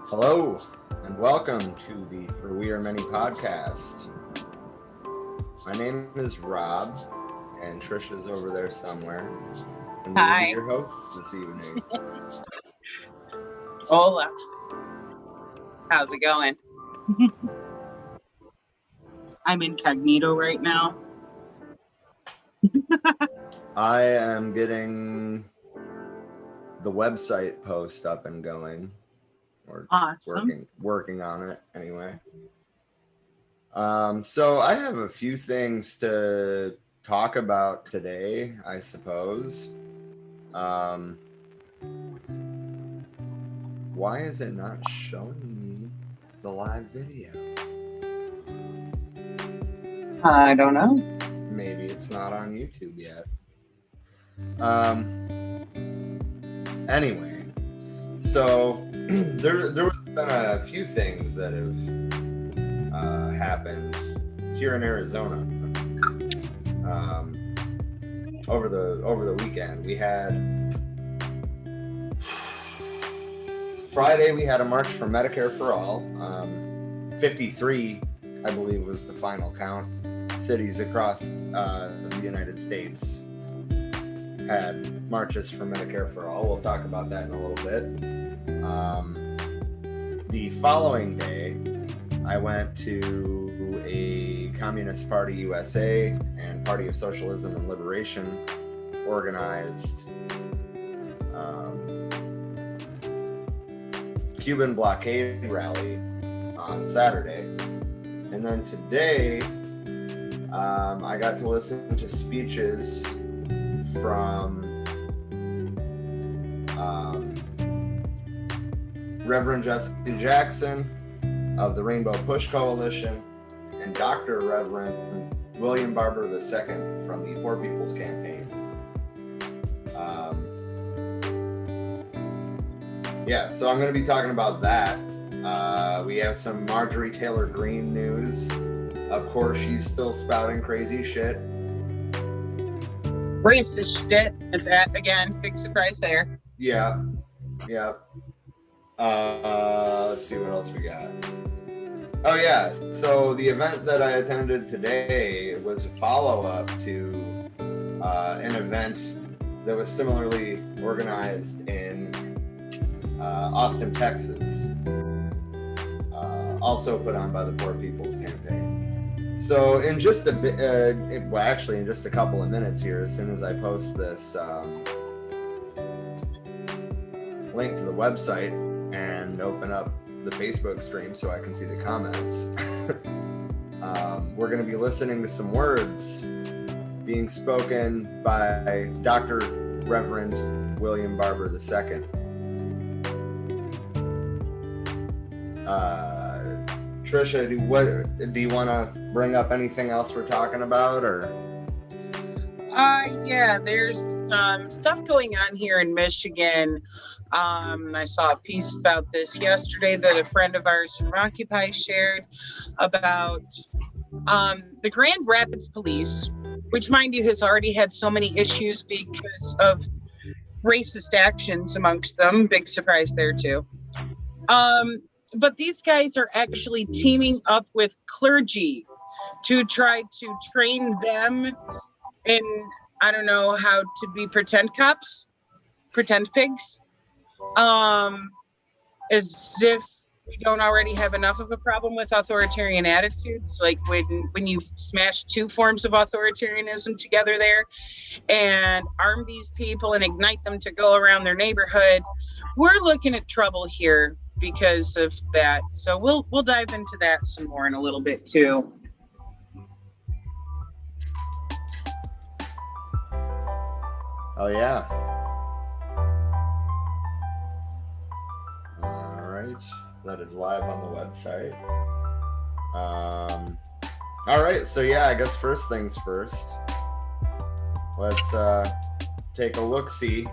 Hello, and welcome to the For We Are Many podcast. My name is Rob, and Trisha's over there somewhere. And we'll be your hosts this evening. Hola. How's it going? I'm incognito right now. I am getting the website post up and going. Or awesome. working on it anyway. So I have a few things to talk about today, I suppose. Why is it not showing me the live video? I don't know. Maybe it's not on YouTube yet. Anyway, so there was been a few things that have happened here in Arizona over the weekend. We had Friday, we had a march for Medicare for All. 53, I believe, was the final count. Cities across the United States had marches for Medicare for All. We'll talk about that in a little bit. The following day, I went to a Communist Party USA and Party of Socialism and Liberation organized Cuban blockade rally on Saturday. And then today, I got to listen to speeches from Reverend Jesse Jackson of the Rainbow Push Coalition and Dr. Reverend William Barber II from the Poor People's Campaign. So I'm going to be talking about that. We have some Marjorie Taylor Greene news. Of course, she's still spouting crazy shit. Racist shit at that, again, big surprise there. Yeah. Let's see what else we got. Oh yeah, so the event that I attended today was a follow-up to an event that was similarly organized in Austin, Texas, also put on by the Poor People's Campaign. So in just a bit, in just a couple of minutes here, as soon as I post this link to the website and open up the Facebook stream so I can see the comments, we're going to be listening to some words being spoken by Dr. Reverend William Barber II. Trisha, do you want to bring up anything else we're talking about, or? Yeah, there's some stuff going on here in Michigan. I saw a piece about this yesterday that a friend of ours from Occupy shared about the Grand Rapids Police, which, mind you, has already had so many issues because of racist actions amongst them. Big surprise there, too. But these guys are actually teaming up with clergy to try to train them in, I don't know, how to be pretend cops, pretend pigs, as if we don't already have enough of a problem with authoritarian attitudes. Like when you smash two forms of authoritarianism together there and arm these people and ignite them to go around their neighborhood, we're looking at trouble here because of that. So we'll dive into that some more in a little bit too. Oh yeah. All right, that is live on the website. All right, so yeah, I guess first things first. Let's take a look-see.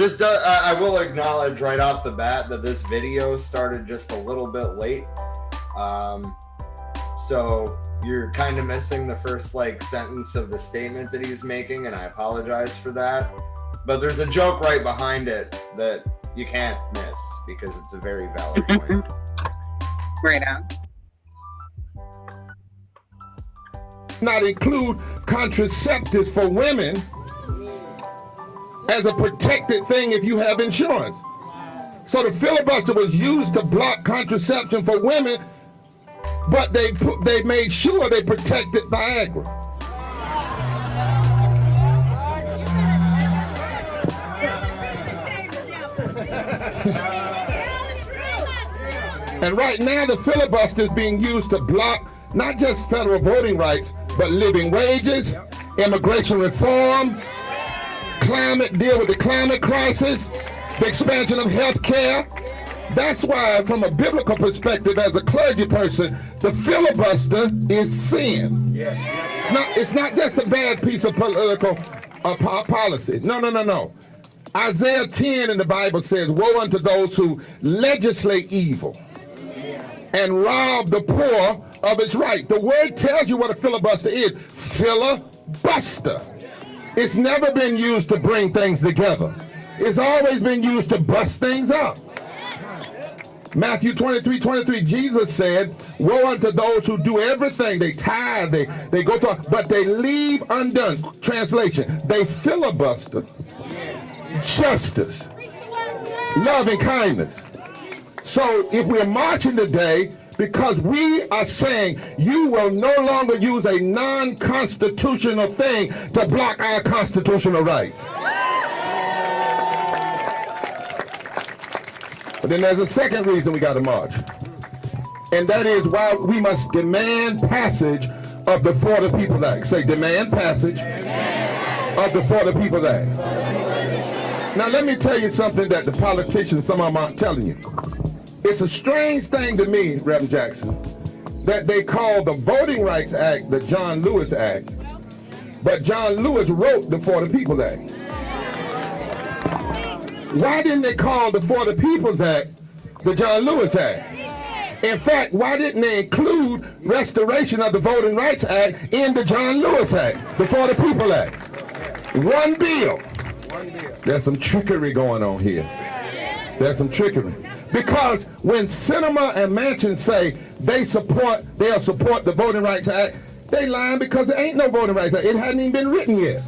I will acknowledge right off the bat that this video started just a little bit late. So you're kind of missing the first sentence of the statement that he's making, and I apologize for that. But there's a joke right behind it that you can't miss because it's a very valid point. Right on. Not include contraceptives for women as a protected thing if you have insurance. So the filibuster was used to block contraception for women, but they made sure they protected Viagra. And right now the filibuster is being used to block not just federal voting rights, but living wages, immigration reform, deal with the climate crisis, the expansion of health care. That's why, from a biblical perspective, as a clergy person, the filibuster is sin. It's not just a bad piece of political policy. No. Isaiah 10 in the Bible says, woe unto those who legislate evil and rob the poor of its right. The word tells you what a filibuster is. Filibuster. It's never been used to bring things together. It's always been used to bust things up. Matthew 23:23, Jesus said, woe unto those who do everything. They tithe, they go to, but they leave undone. Translation, they filibuster justice, love and kindness. So if we're marching today, because we are saying you will no longer use a non-constitutional thing to block our constitutional rights. But then there's a second reason we got to march. And that is why we must demand passage of the For the People Act. Say, demand passage of the For the People Act. Now let me tell you something that the politicians, some of them aren't telling you. It's a strange thing to me, Reverend Jackson, that they call the Voting Rights Act the John Lewis Act, but John Lewis wrote the For the People Act. Why didn't they call the For the People's Act the John Lewis Act? In fact, why didn't they include restoration of the Voting Rights Act in the John Lewis Act, the For the People Act? One bill. There's some trickery going on here. There's some trickery. Because when Sinema and Manchin say they'll support the Voting Rights Act, they lying because there ain't no Voting Rights Act. It hadn't even been written yet.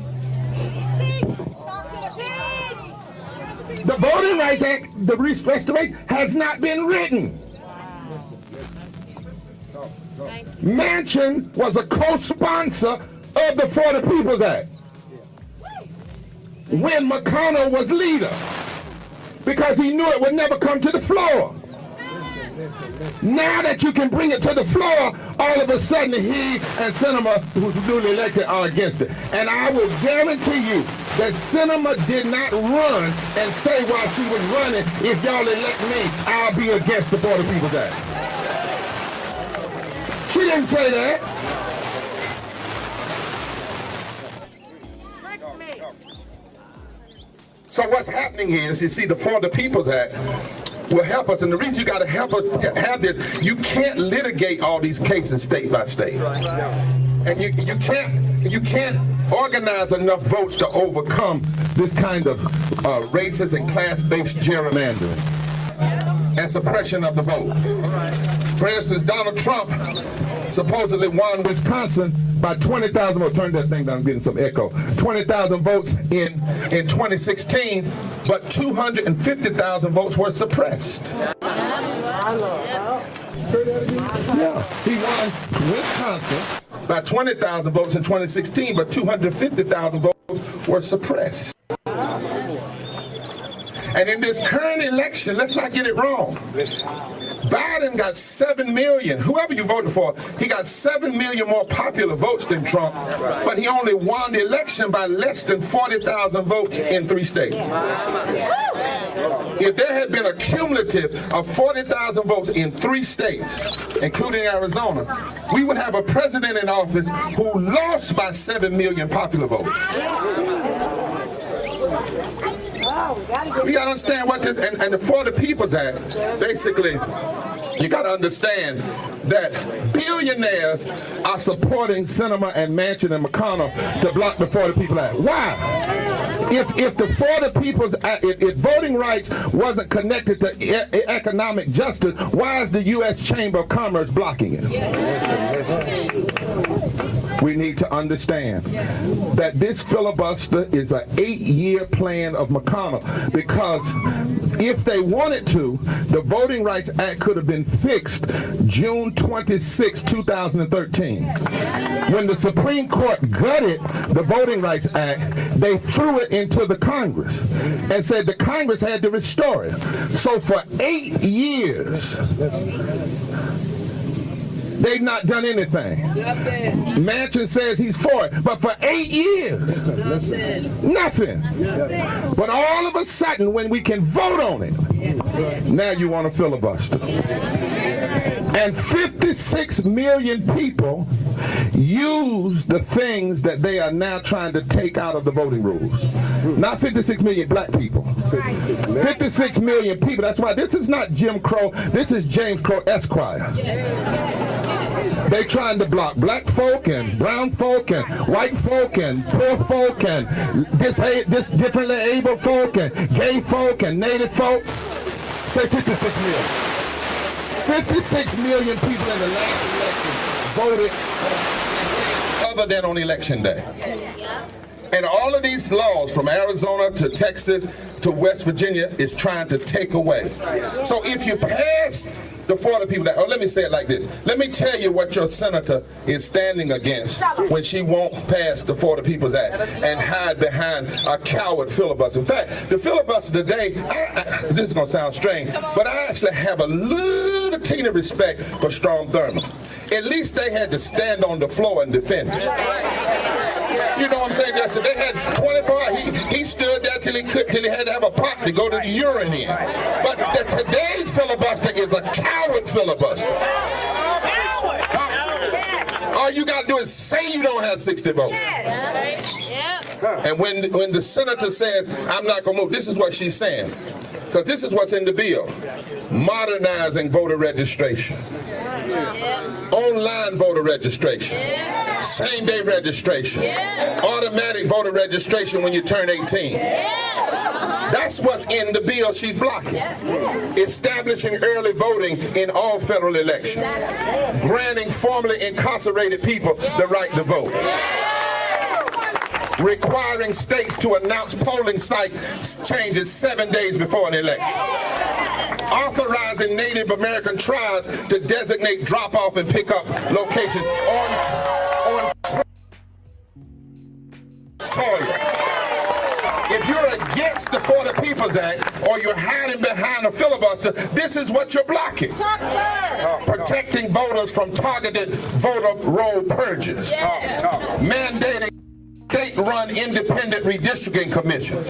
The Voting Rights Act, the restoration, has not been written. Manchin was a co-sponsor of the For the People's Act when McConnell was leader, because he knew it would never come to the floor. Now that you can bring it to the floor, all of a sudden he and Sinema, who's newly elected, are against it. And I will guarantee you that Sinema did not run and say while she was running, if y'all elect me, I'll be against the For the People's Act. She didn't say that. So what's happening is, you see, the For the People's Act will help us, and the reason you got to help us have this, you can't litigate all these cases state by state, and you can't organize enough votes to overcome this kind of racist and class-based gerrymandering and suppression of the vote. For instance, Donald Trump supposedly won Wisconsin by 20,000 votes. Turn that thing down, I'm getting some echo. 20,000 votes in 2016, but 250,000 votes were suppressed. Yeah, he won Wisconsin by 20,000 votes in 2016, but 250,000 votes were suppressed. And in this current election, let's not get it wrong, Biden got 7 million, whoever you voted for, he got 7 million more popular votes than Trump, but he only won the election by less than 40,000 votes in 3 states. If there had been a cumulative of 40,000 votes in 3 states, including Arizona, we would have a president in office who lost by 7 million popular votes. We got to understand what this, and the For the People's Act, basically, you got to understand that billionaires are supporting Sinema and Manchin and McConnell to block the For the People Act. Why? If the For the People's Act, if voting rights wasn't connected to economic justice, why is the U.S. Chamber of Commerce blocking it? We need to understand that this filibuster is an 8-year plan of McConnell, because if they wanted to, the Voting Rights Act could have been fixed June 26, 2013. When the Supreme Court gutted the Voting Rights Act, they threw it into the Congress and said the Congress had to restore it. So for 8 years, they've not done anything. Manchin says he's for it, but for 8 years, nothing. But all of a sudden, when we can vote on it, now you want to filibuster. And 56 million people use the things that they are now trying to take out of the voting rules. Not 56 million black people. 56 million people. That's why this is not Jim Crow. This is James Crow Esquire. They trying to block black folk and brown folk and white folk and poor folk and this differently able folk and gay folk and native folk. Say 56 million. 56 million people in the last election voted other than on election day. And all of these laws from Arizona to Texas to West Virginia is trying to take away. So if you pass the For the People Act, or let me say it like this. Let me tell you what your senator is standing against when she won't pass the For the People's Act and hide behind a coward filibuster. In fact, the filibuster today, this is going to sound strange, but I actually have a little teeny respect for Strom Thurmond. At least they had to stand on the floor and defend it. You know what I'm saying, Justin? They had 24 hours. He stood there till he had to have a pot to go to the urine in. But today's filibuster is a coward filibuster. All you got to do is say you don't have 60 votes. And when the senator says, I'm not going to move, this is what she's saying. Because this is what's in the bill. Modernizing voter registration. Online voter registration. Same-day registration. Automatic voter registration when you turn 18. That's what's in the bill she's blocking. Establishing early voting in all federal elections. Granting formerly incarcerated people the right to vote. Requiring states to announce polling site changes 7 days before an election. Authorizing Native American tribes to designate drop-off and pick-up locations on soil. If you're against the For the People's Act or you're hiding behind a filibuster, this is what you're blocking. Protecting voters from targeted voter roll purges. Mandating state-run independent redistricting commission.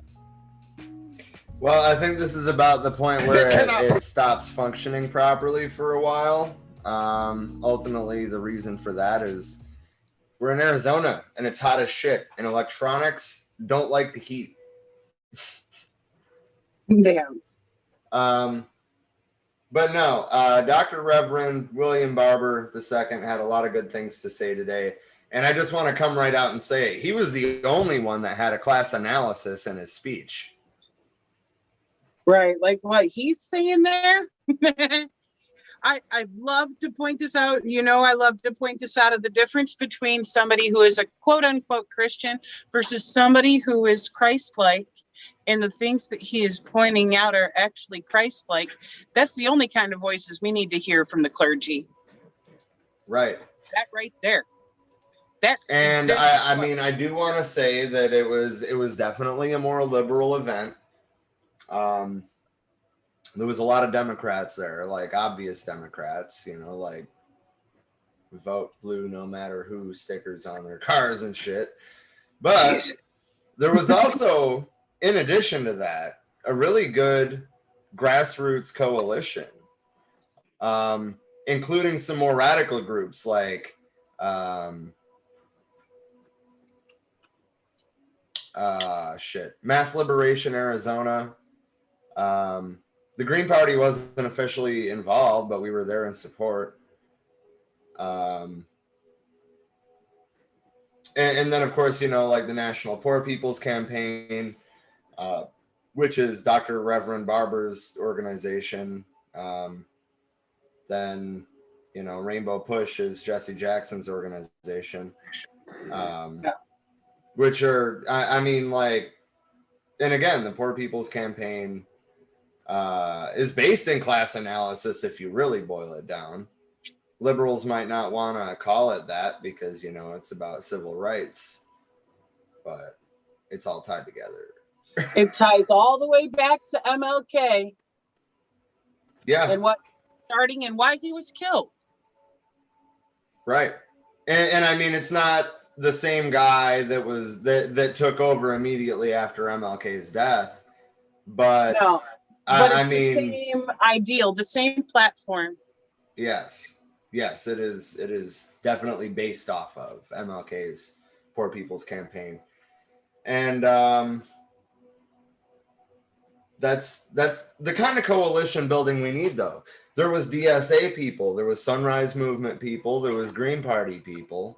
Well, I think this is about the point where it stops functioning properly for a while. Ultimately, the reason for that is we're in Arizona and it's hot as shit, and electronics don't like the heat. Damn. But no, Dr. Reverend William Barber II had a lot of good things to say today. And I just want to come right out and say it. He was the only one that had a class analysis in his speech. Right, like what he's saying there. I love to point this out. You know, I love to point this out of the difference between somebody who is a quote unquote Christian versus somebody who is Christ-like, and the things that he is pointing out are actually Christ-like. That's the only kind of voices we need to hear from the clergy. Right. That right there. And I mean, I do want to say that it was definitely a more liberal event. There was a lot of Democrats there, like obvious Democrats, you know, like vote blue no matter who stickers on their cars and shit. But Jesus. There was also, in addition to that, a really good grassroots coalition, including some more radical groups like Mass Liberation Arizona. The Green Party wasn't officially involved, but we were there in support. Um, and then, of course, like the National Poor People's Campaign, which is Dr. Reverend Barber's organization. Then, Rainbow Push is Jesse Jackson's organization, which are, I mean, like, and again, the Poor People's Campaign is based in class analysis if you really boil it down. Liberals might not want to call it that because, it's about civil rights, but it's all tied together. It ties all the way back to MLK. Yeah. And starting and why he was killed. Right. And I mean, it's not the same guy that took over immediately after MLK's death, but no, but I it's mean, the same ideal, the same platform. Yes, it is definitely based off of MLK's Poor People's Campaign, and that's the kind of coalition building we need, though. There was DSA people, there was Sunrise Movement people, there was Green Party people,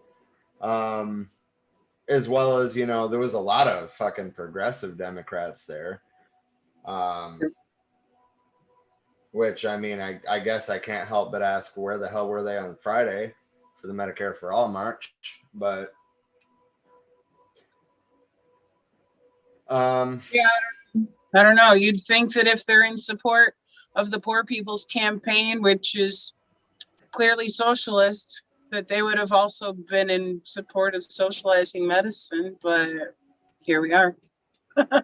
as well as, there was a lot of fucking progressive Democrats there. Which, I mean, I guess I can't help but ask, where the hell were they on Friday for the Medicare for All march? But yeah, I don't know. You'd think that if they're in support of the Poor People's Campaign, which is clearly socialist, that they would have also been in support of socializing medicine, but here we are.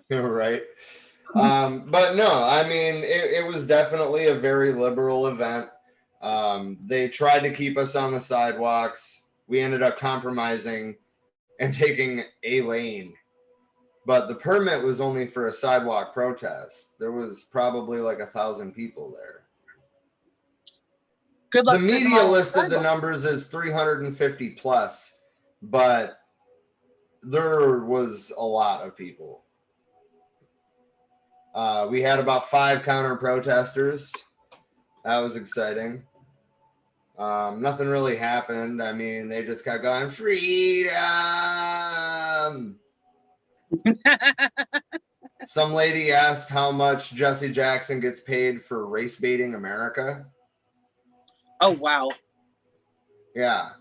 Right. But no, I mean, it was definitely a very liberal event. They tried to keep us on the sidewalks. We ended up compromising and taking a lane, but the permit was only for a sidewalk protest. There was probably like 1,000 people there. Good luck. The media listed the numbers as 350 plus, but there was a lot of people. We had about 5 counter protesters. That was exciting. Nothing really happened. I mean, they just kept going, freedom. Some lady asked how much Jesse Jackson gets paid for race baiting America. Oh, wow. Yeah.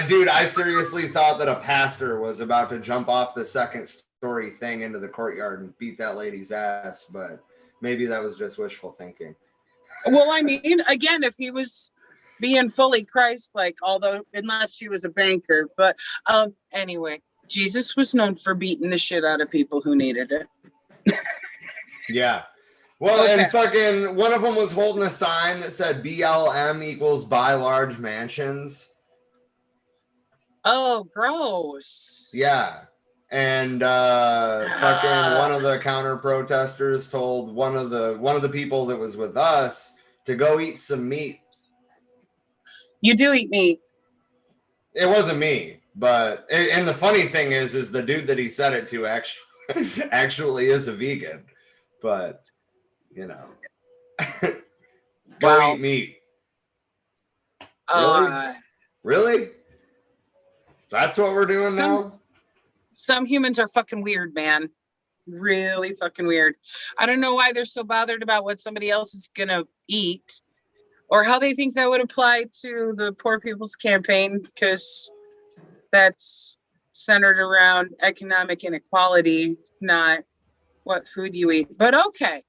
Dude, I seriously thought that a pastor was about to jump off the second story thing into the courtyard and beat that lady's ass, but maybe that was just wishful thinking. Well, I mean, again, if he was being fully Christ-like, although unless she was a banker, but anyway, Jesus was known for beating the shit out of people who needed it. Yeah. Well, okay. And fucking one of them was holding a sign that said BLM equals buy large mansions. Oh, gross. Yeah. And fucking one of the counter protesters told one of the people that was with us to go eat some meat. You do eat meat. It wasn't me, but and the funny thing is the dude that he said it to actually is a vegan, but go eat meat. Really? That's what we're doing now? Some humans are fucking weird, man. Really fucking weird. I don't know why they're so bothered about what somebody else is gonna eat or how they think that would apply to the Poor People's Campaign, because that's centered around economic inequality, not what food you eat. But okay.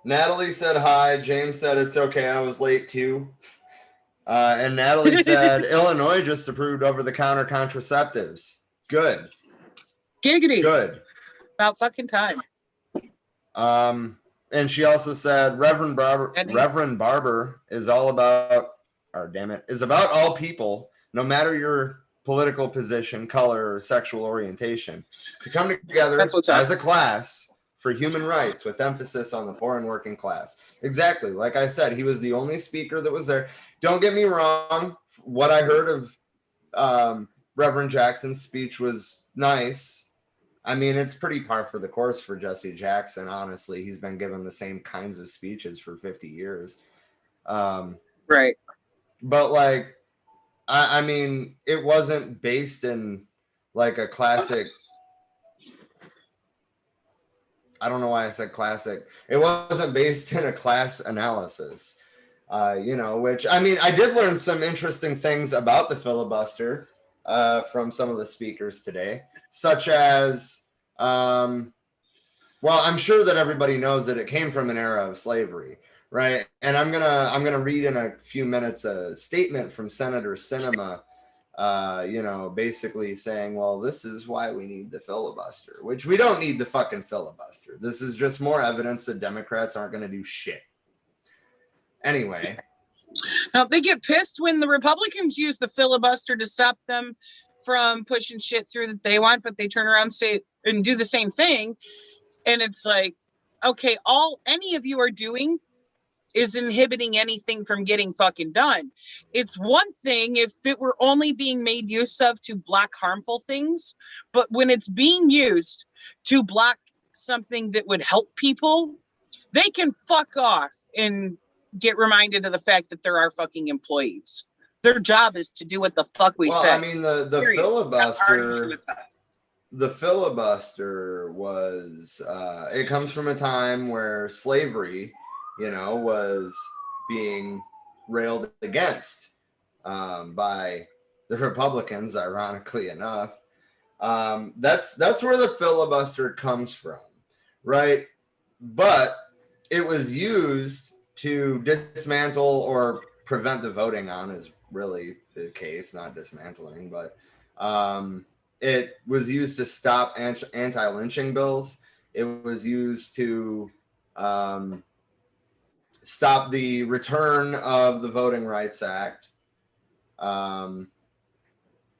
Natalie said hi. James said it's okay. I was late too. And Natalie said Illinois just approved over-the-counter contraceptives. Good. Giggity. Good. About fucking time. And she also said Reverend Barber is all about, is about all people, no matter your political position, color, or sexual orientation, to come together as a class for human rights with emphasis on the poor and working class. Exactly. Like I said, he was the only speaker that was there. Don't get me wrong. What I heard of Reverend Jackson's speech was nice. I mean, it's pretty par for the course for Jesse Jackson. Honestly, he's been given the same kinds of speeches for 50 years. Right. but like, I mean, it wasn't based in like a classic. I don't know why I said classic. It wasn't based in a class analysis, you know, which, I mean, I did learn some interesting things about the filibuster from some of the speakers today, such as, well, I'm sure that everybody knows that it came from an era of slavery, right? And I'm gonna read in a few minutes a statement from Senator Sinema, you know, basically saying, well, this is why we need the filibuster, which we don't need the fucking filibuster. This is just more evidence that Democrats aren't going to do shit. Anyway. Now, they get pissed when the Republicans use the filibuster to stop them from pushing shit through that they want, but they turn around and do the same thing. And it's like, okay, all any of you are doing is inhibiting anything from getting fucking done. It's one thing if it were only being made use of to block harmful things, but when it's being used to block something that would help people, they can fuck off and get reminded of the fact that there are fucking employees. Their job is to do what the fuck we say. Well, I mean, the filibuster was, it comes from a time where slavery, you know, was being railed against by the Republicans, ironically enough. That's where the filibuster comes from, right? But it was used to dismantle or prevent the voting on is really the case, not dismantling, but it was used to stop anti-lynching bills. It was used to stop the return of the Voting Rights Act. And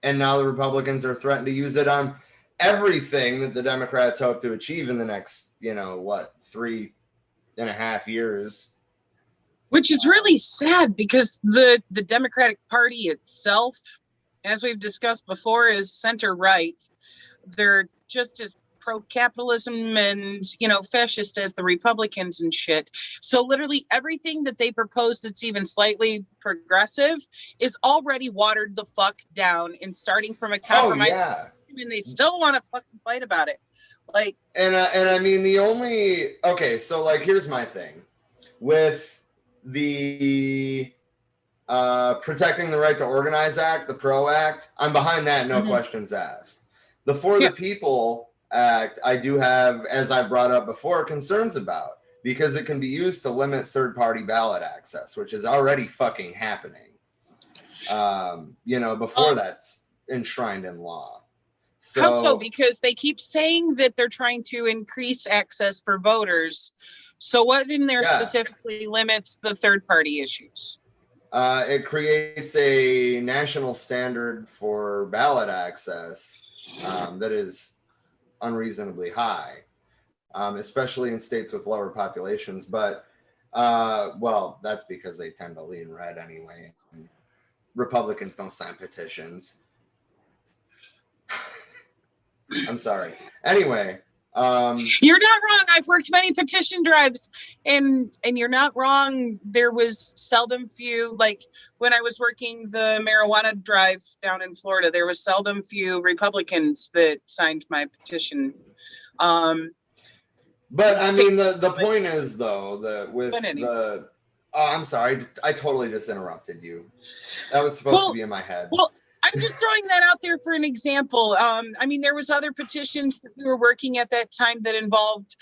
now the Republicans are threatening to use it on everything that the Democrats hope to achieve in the next, 3.5 years. Which is really sad because the Democratic Party itself, as we've discussed before, is center-right. They're just as pro-capitalism and, fascist as the Republicans and shit. So literally everything that they propose that's even slightly progressive is already watered the fuck down and starting from a compromise. Oh, yeah. And they still want to fucking fight about it. Like, and I mean, so here's my thing with the Protecting the Right to Organize Act, the PRO Act. I'm behind that, no questions asked. The For the People Act, I do have, as I brought up before, concerns about, because it can be used to limit third-party ballot access, which is already fucking happening. Before that's enshrined in law. So, how so? Because they keep saying that they're trying to increase access for voters. So what in there specifically limits the third-party issues? It creates a national standard for ballot access that is unreasonably high, especially in states with lower populations. But, that's because they tend to lean red anyway. And Republicans don't sign petitions. I'm sorry. Anyway. You're not wrong. I've worked many petition drives and you're not wrong. There was seldom few, like when I was working the marijuana drive down in Florida, there was seldom few Republicans that signed my petition. But I mean, the point is though, that with I'm sorry, I totally just interrupted you. That was supposed to be in my head. Well, I'm just throwing that out there for an example. There was other petitions that we were working at that time that involved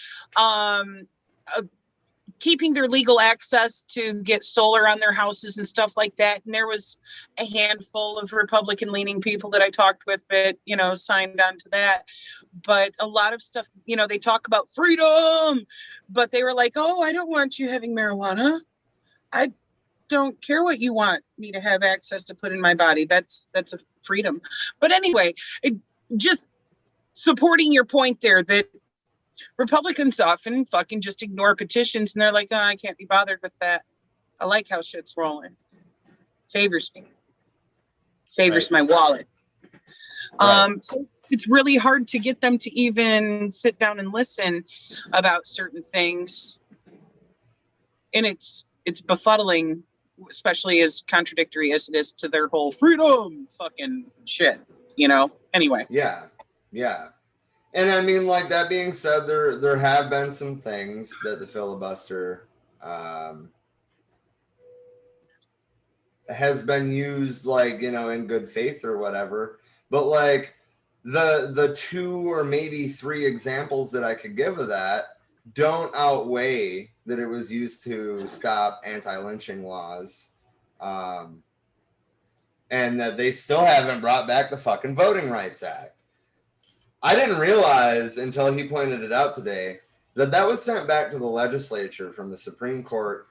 keeping their legal access to get solar on their houses and stuff like that. And there was a handful of Republican-leaning people that I talked with that, signed on to that. But a lot of stuff, they talk about freedom, but they were like, oh, I don't want you having marijuana. I don't care what you want me to have access to put in my body. That's a freedom. But anyway, just supporting your point there that Republicans often fucking just ignore petitions and they're like, oh, I can't be bothered with that. I like how shit's rolling. Favors me. Favors my wallet. So it's really hard to get them to even sit down and listen about certain things. And it's befuddling especially as contradictory as it is to their whole freedom fucking shit, you know? Anyway. Yeah. Yeah. And I mean, like, that being said, there have been some things that the filibuster has been used, like, you know, in good faith or whatever. But like the two or maybe three examples that I could give of that don't outweigh that it was used to stop anti-lynching laws, and that they still haven't brought back the fucking Voting Rights Act. I didn't realize until he pointed it out today that that was sent back to the legislature from the Supreme Court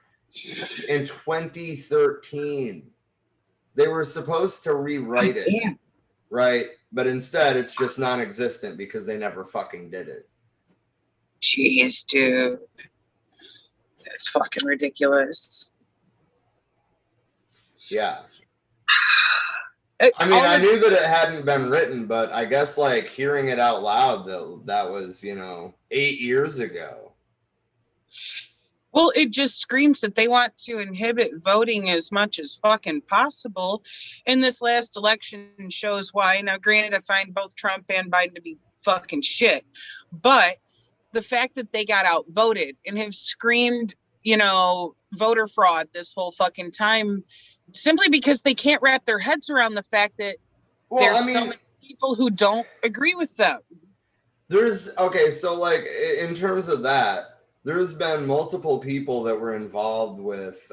in 2013. They were supposed to rewrite it, right? But instead, it's just non-existent because they never fucking did it. Jeez, dude. That's fucking ridiculous. Yeah. I mean, I knew that it hadn't been written, but I guess, like, hearing it out loud, that was, you know, 8 years ago. Well, it just screams that they want to inhibit voting as much as fucking possible. And this last election shows why. Now, granted, I find both Trump and Biden to be fucking shit. But the fact that they got outvoted and have screamed, you know, voter fraud this whole fucking time, simply because they can't wrap their heads around the fact that so many people who don't agree with them. Okay, so, like, in terms of that, there's been multiple people that were involved with,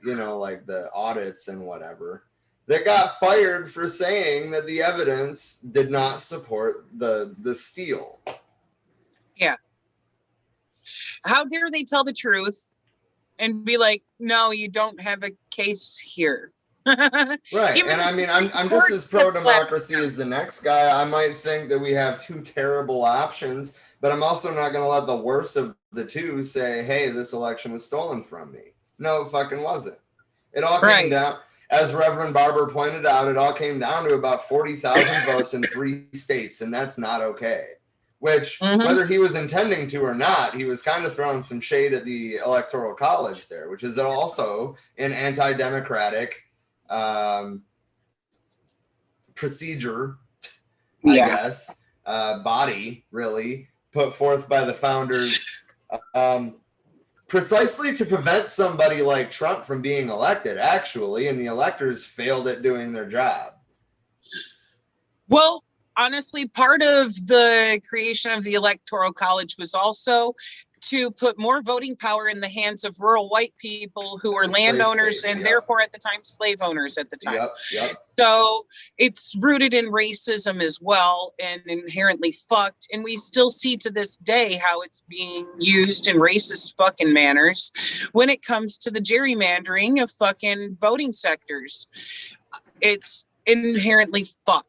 you know, like the audits and whatever, that got fired for saying that the evidence did not support the steal. Yeah. How dare they tell the truth and be like, no, you don't have a case here. Right. And I mean, I'm just as pro-democracy as the next guy. I might think that we have two terrible options, but I'm also not going to let the worst of the two say, hey, this election was stolen from me. No, it fucking wasn't. It all came down, as Reverend Barber pointed out, it all came down to about 40,000 votes in 3 states, and that's not okay. Which, whether he was intending to or not, he was kind of throwing some shade at the Electoral College there, which is also an anti-democratic procedure, I guess, body, really, put forth by the founders, precisely to prevent somebody like Trump from being elected, actually, and the electors failed at doing their job. Well, honestly, part of the creation of the Electoral College was also to put more voting power in the hands of rural white people who were landowners and therefore at the time slave owners at the time. So it's rooted in racism as well and inherently fucked. And we still see to this day how it's being used in racist fucking manners when it comes to the gerrymandering of fucking voting sectors. It's inherently fucked.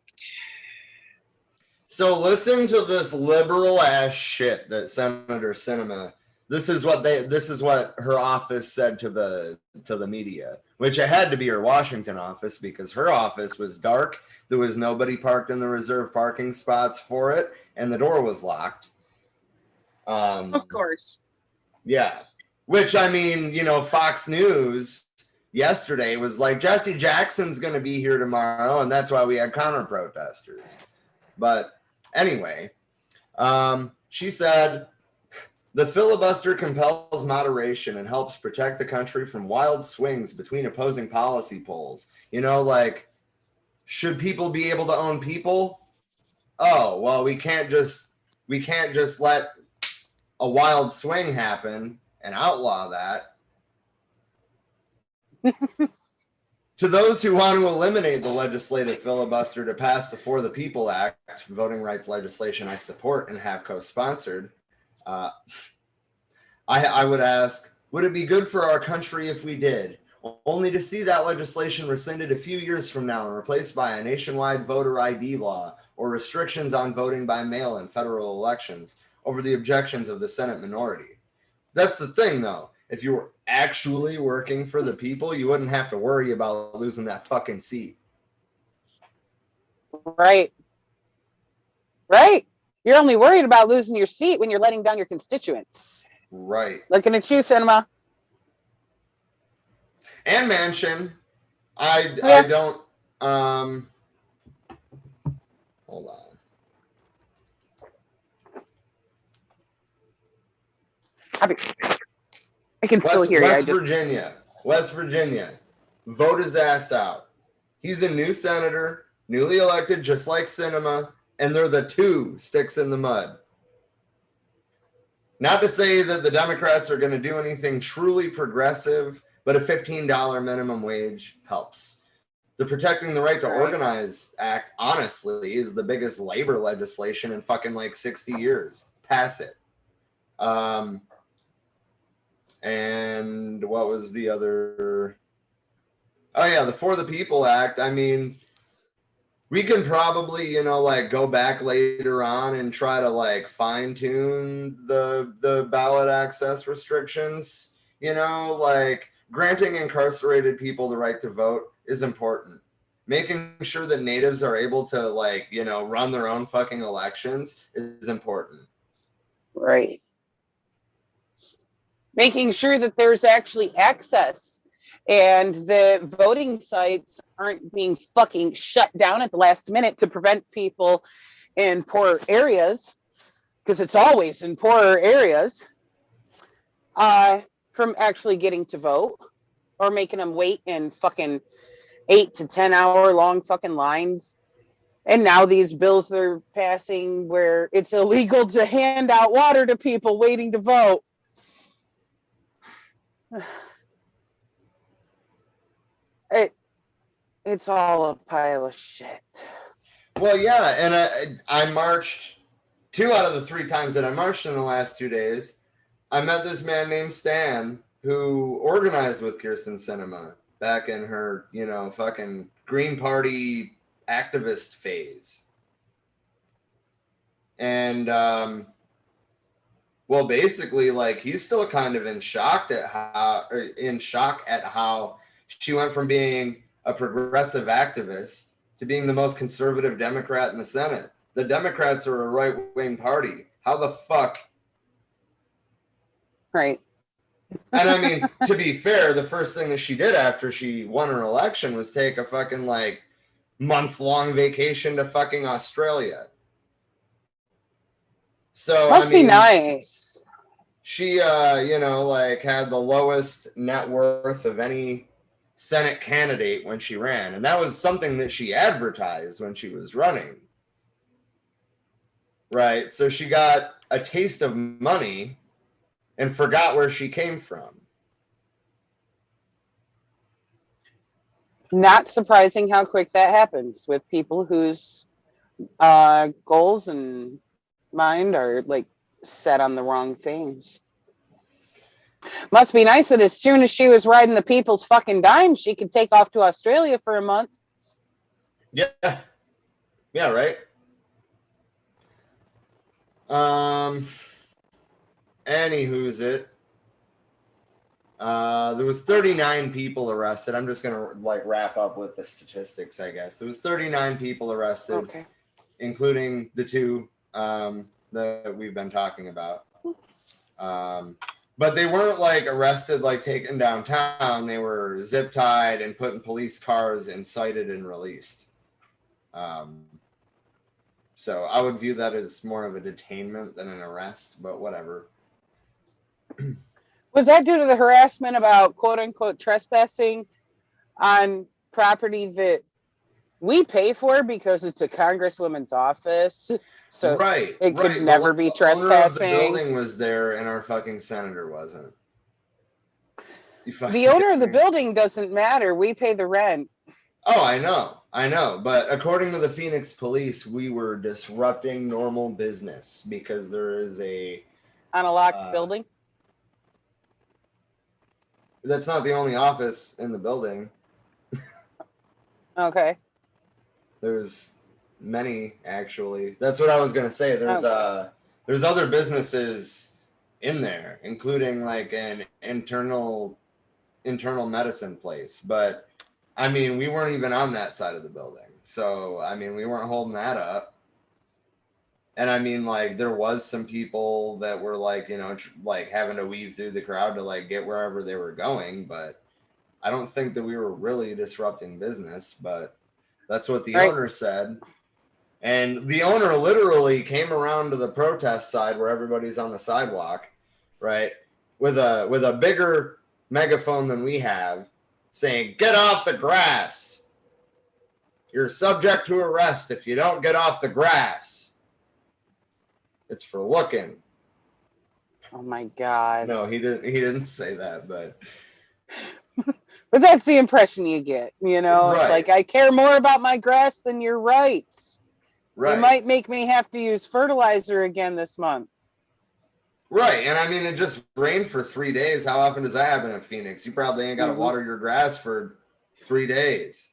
So listen to this liberal ass shit that Senator Sinema. This is what her office said to the media, which it had to be her Washington office because her office was dark. There was nobody parked in the reserved parking spots for it, and the door was locked. Of course. Yeah. Which, I mean, you know, Fox News yesterday was like, Jesse Jackson's going to be here tomorrow, and that's why we had counter protesters. But anyway, she said, the filibuster compels moderation and helps protect the country from wild swings between opposing policy poles. You know, like, should people be able to own people? Oh, well, we can't just let a wild swing happen and outlaw that. To those who want to eliminate the legislative filibuster to pass the For the People Act, voting rights legislation I support and have co-sponsored, I would ask, would it be good for our country if we did? Only to see that legislation rescinded a few years from now and replaced by a nationwide voter ID law or restrictions on voting by mail in federal elections over the objections of the Senate minority. That's the thing, though. If you were actually working for the people, you wouldn't have to worry about losing that fucking seat. Right. You're only worried about losing your seat when you're letting down your constituents. Right. Looking at you, Sinema. And Manchin. I don't hold on. I can still hear you. West Virginia. Vote his ass out. He's a new senator, newly elected, just like Sinema, and they're the two sticks in the mud. Not to say that the Democrats are going to do anything truly progressive, but a $15 minimum wage helps. The Protecting the Right to Organize Act, honestly, is the biggest labor legislation in fucking like 60 years. Pass it. And what was the other? Oh yeah, the For the People Act. I mean, we can probably, like go back later on and try to like fine tune the ballot access restrictions. Like granting incarcerated people the right to vote is important. Making sure that natives are able to like, run their own fucking elections is important. Right. Making sure that there's actually access and the voting sites aren't being fucking shut down at the last minute to prevent people in poor areas, because it's always in poorer areas, from actually getting to vote, or making them wait in fucking 8 to 10 hour long fucking lines. And now these bills they're passing where it's illegal to hand out water to people waiting to vote. It's all a pile of shit. Well, yeah, and I marched 2 out of the 3 times that I marched in the last 2 days. I met this man named Stan who organized with Kirsten Sinema back in her, fucking Green Party activist phase. And, well, basically, like, he's still kind of in shock at how she went from being a progressive activist to being the most conservative Democrat in the Senate. The Democrats are a right-wing party. How the fuck? Right. And I mean, to be fair, the first thing that she did after she won her election was take a fucking like month-long vacation to fucking Australia. So Must be nice. She, like had the lowest net worth of any Senate candidate when she ran. And that was something that she advertised when she was running. Right. So she got a taste of money and forgot where she came from. Not surprising how quick that happens with people whose goals and mind are like set on the wrong things. Must be nice that as soon as she was riding the people's fucking dime, she could take off to Australia for a month. Yeah. Yeah, right. Anywho's it. There was 39 people arrested. I'm just gonna like wrap up with the statistics, I guess. There was 39 people arrested, including the 2 that we've been talking about. But they weren't like arrested, like taken downtown. They were zip tied and put in police cars and cited and released. So I would view that as more of a detainment than an arrest, but whatever. Was that due to the harassment about quote unquote trespassing on property that we pay for because it's a congresswoman's office? So it could never be trespassing. The owner of the building was there and our fucking senator wasn't. The owner of the building doesn't matter. We pay the rent. Oh, I know. But according to the Phoenix police, we were disrupting normal business because there is a unlocked building. That's not the only office in the building. Okay. There's many, actually. That's what I was gonna say. There's other businesses in there, including like an internal medicine place. But I mean, we weren't even on that side of the building, so I mean, we weren't holding that up. And I mean, like, there was some people that were like, like having to weave through the crowd to like get wherever they were going, but I don't think that we were really disrupting business, but that's what the Right. owner said. And the owner literally came around to the protest side where everybody's on the sidewalk, right, with a bigger megaphone than we have, saying, "Get off the grass. You're subject to arrest if you don't get off the grass. It's for looking." Oh my God. No, he didn't say that, but that's the impression you get, you know? Right. It's like, I care more about my grass than your rights. right. You might make me have to use fertilizer again this month. Right. And I mean, it just rained for 3 days. How often does that happen in Phoenix? You probably ain't got to water your grass for 3 days.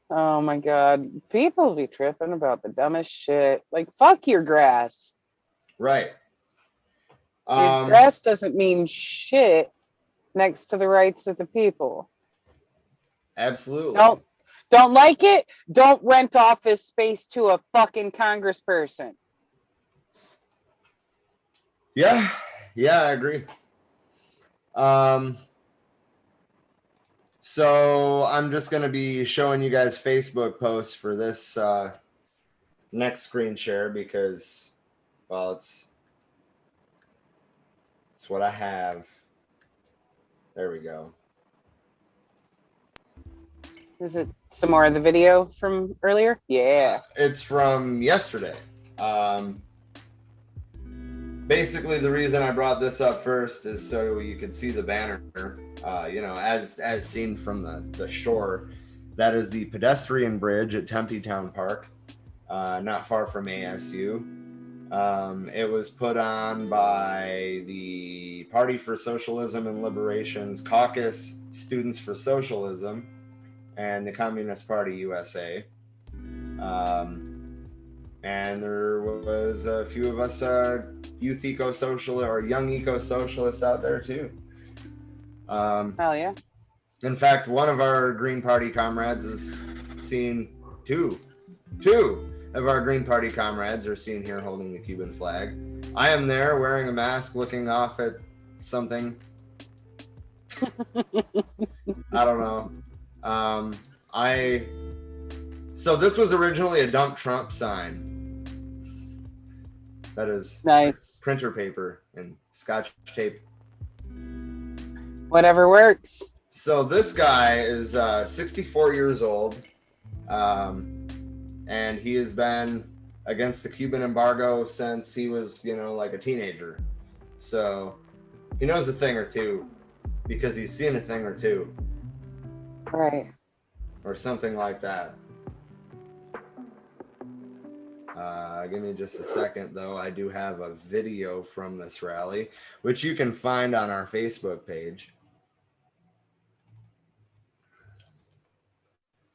Oh my God. People be tripping about the dumbest shit. Like, fuck your grass. Right. Your grass doesn't mean shit next to the rights of the people. Absolutely. Don't like it? Don't rent office space to a fucking congressperson. Yeah. Yeah, I agree. So I'm just going to be showing you guys Facebook posts for this next screen share because, well, it's what I have. There we go. Is it some more of the video from earlier? Yeah. It's from yesterday. Basically, the reason I brought this up first is so you could see the banner, as seen from the shore. That is the pedestrian bridge at Tempe Town Park, not far from ASU. It was put on by the Party for Socialism and Liberation's Caucus Students for Socialism and the Communist Party USA. And there was a few of us youth eco-socialists or young eco-socialists out there too. Hell yeah. In fact, one of our Green Party comrades is seen, two of our Green Party comrades are seen here holding the Cuban flag. I am there wearing a mask looking off at something. I don't know. So this was originally a Dump Trump sign. That is nice. Printer paper and Scotch tape. Whatever works. So this guy is 64 years old, and he has been against the Cuban embargo since he was, like a teenager. So he knows a thing or two because he's seen a thing or two. Right. Or something like that. Give me just a second, though. I do have a video from this rally, which you can find on our Facebook page.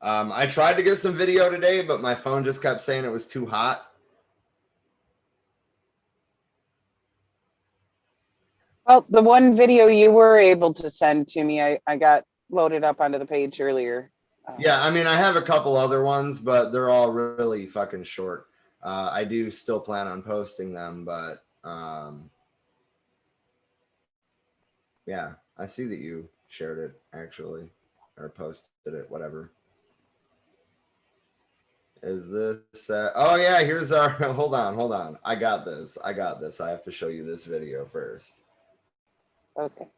I tried to get some video today, but my phone just kept saying it was too hot. Well, the one video you were able to send to me, I got loaded up onto the page earlier. Yeah, I mean, I have a couple other ones, but they're all really fucking short. I do still plan on posting them, but yeah, I see that you shared it actually, or posted it, whatever. Is this, oh yeah, here's our, hold on. I got this. I have to show you this video first. Okay.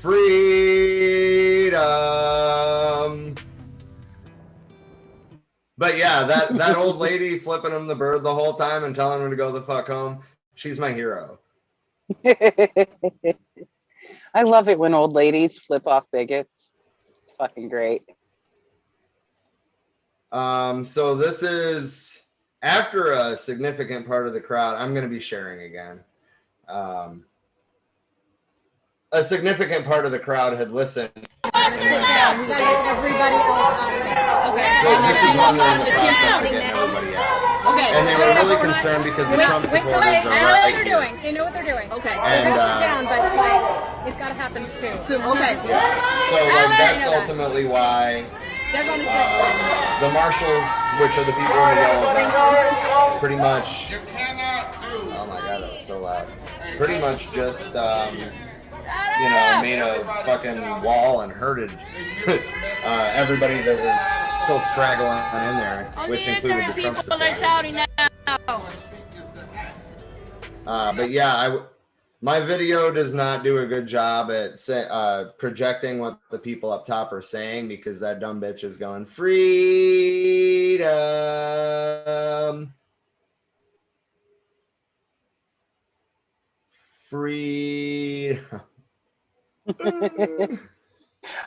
Freedom. But yeah, that old lady flipping him the bird the whole time and telling him to go the fuck home, she's my hero. I love it when old ladies flip off bigots. It's fucking great. So this is after a significant part of the crowd. I'm going to be sharing again. A significant part of the crowd had listened. Sit down. We gotta get everybody else out of this is when they're in the process of getting everybody out. Okay. And they were really concerned because the Trump supporters are right here. They know what they're doing. Okay. And, they're gonna sit down, but like, it's gotta happen soon. Okay. Yeah. So like that's ultimately why They're gonna sit. the marshals, which are the people in the yellow vests, pretty much. Oh my god, that was so loud. Pretty much just you know, made a fucking wall and herded everybody that was still straggling in there, which included the Trump supporters. But yeah, my video does not do a good job at projecting what the people up top are saying, because that dumb bitch is going freedom. Freedom.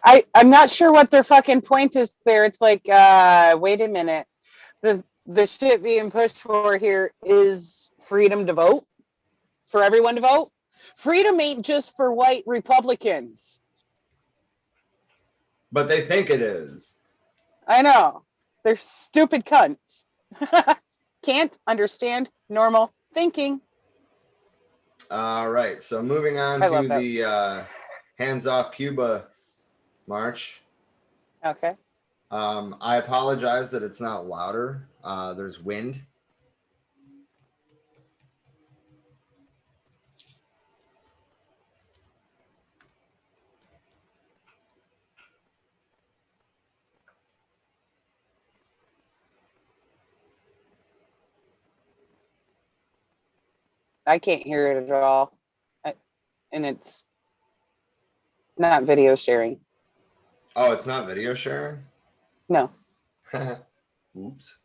I'm not sure what their fucking point is there. It's like, wait a minute. The shit being pushed for here is freedom to vote, for everyone to vote. Freedom ain't just for white Republicans. But they think it is. I know. They're stupid cunts. Can't understand normal thinking. All right. So moving on to the Hands Off Cuba march. Okay. I apologize that it's not louder. There's wind. I can't hear it at all. And it's not video sharing. Oh, it's not video sharing? No. Oops.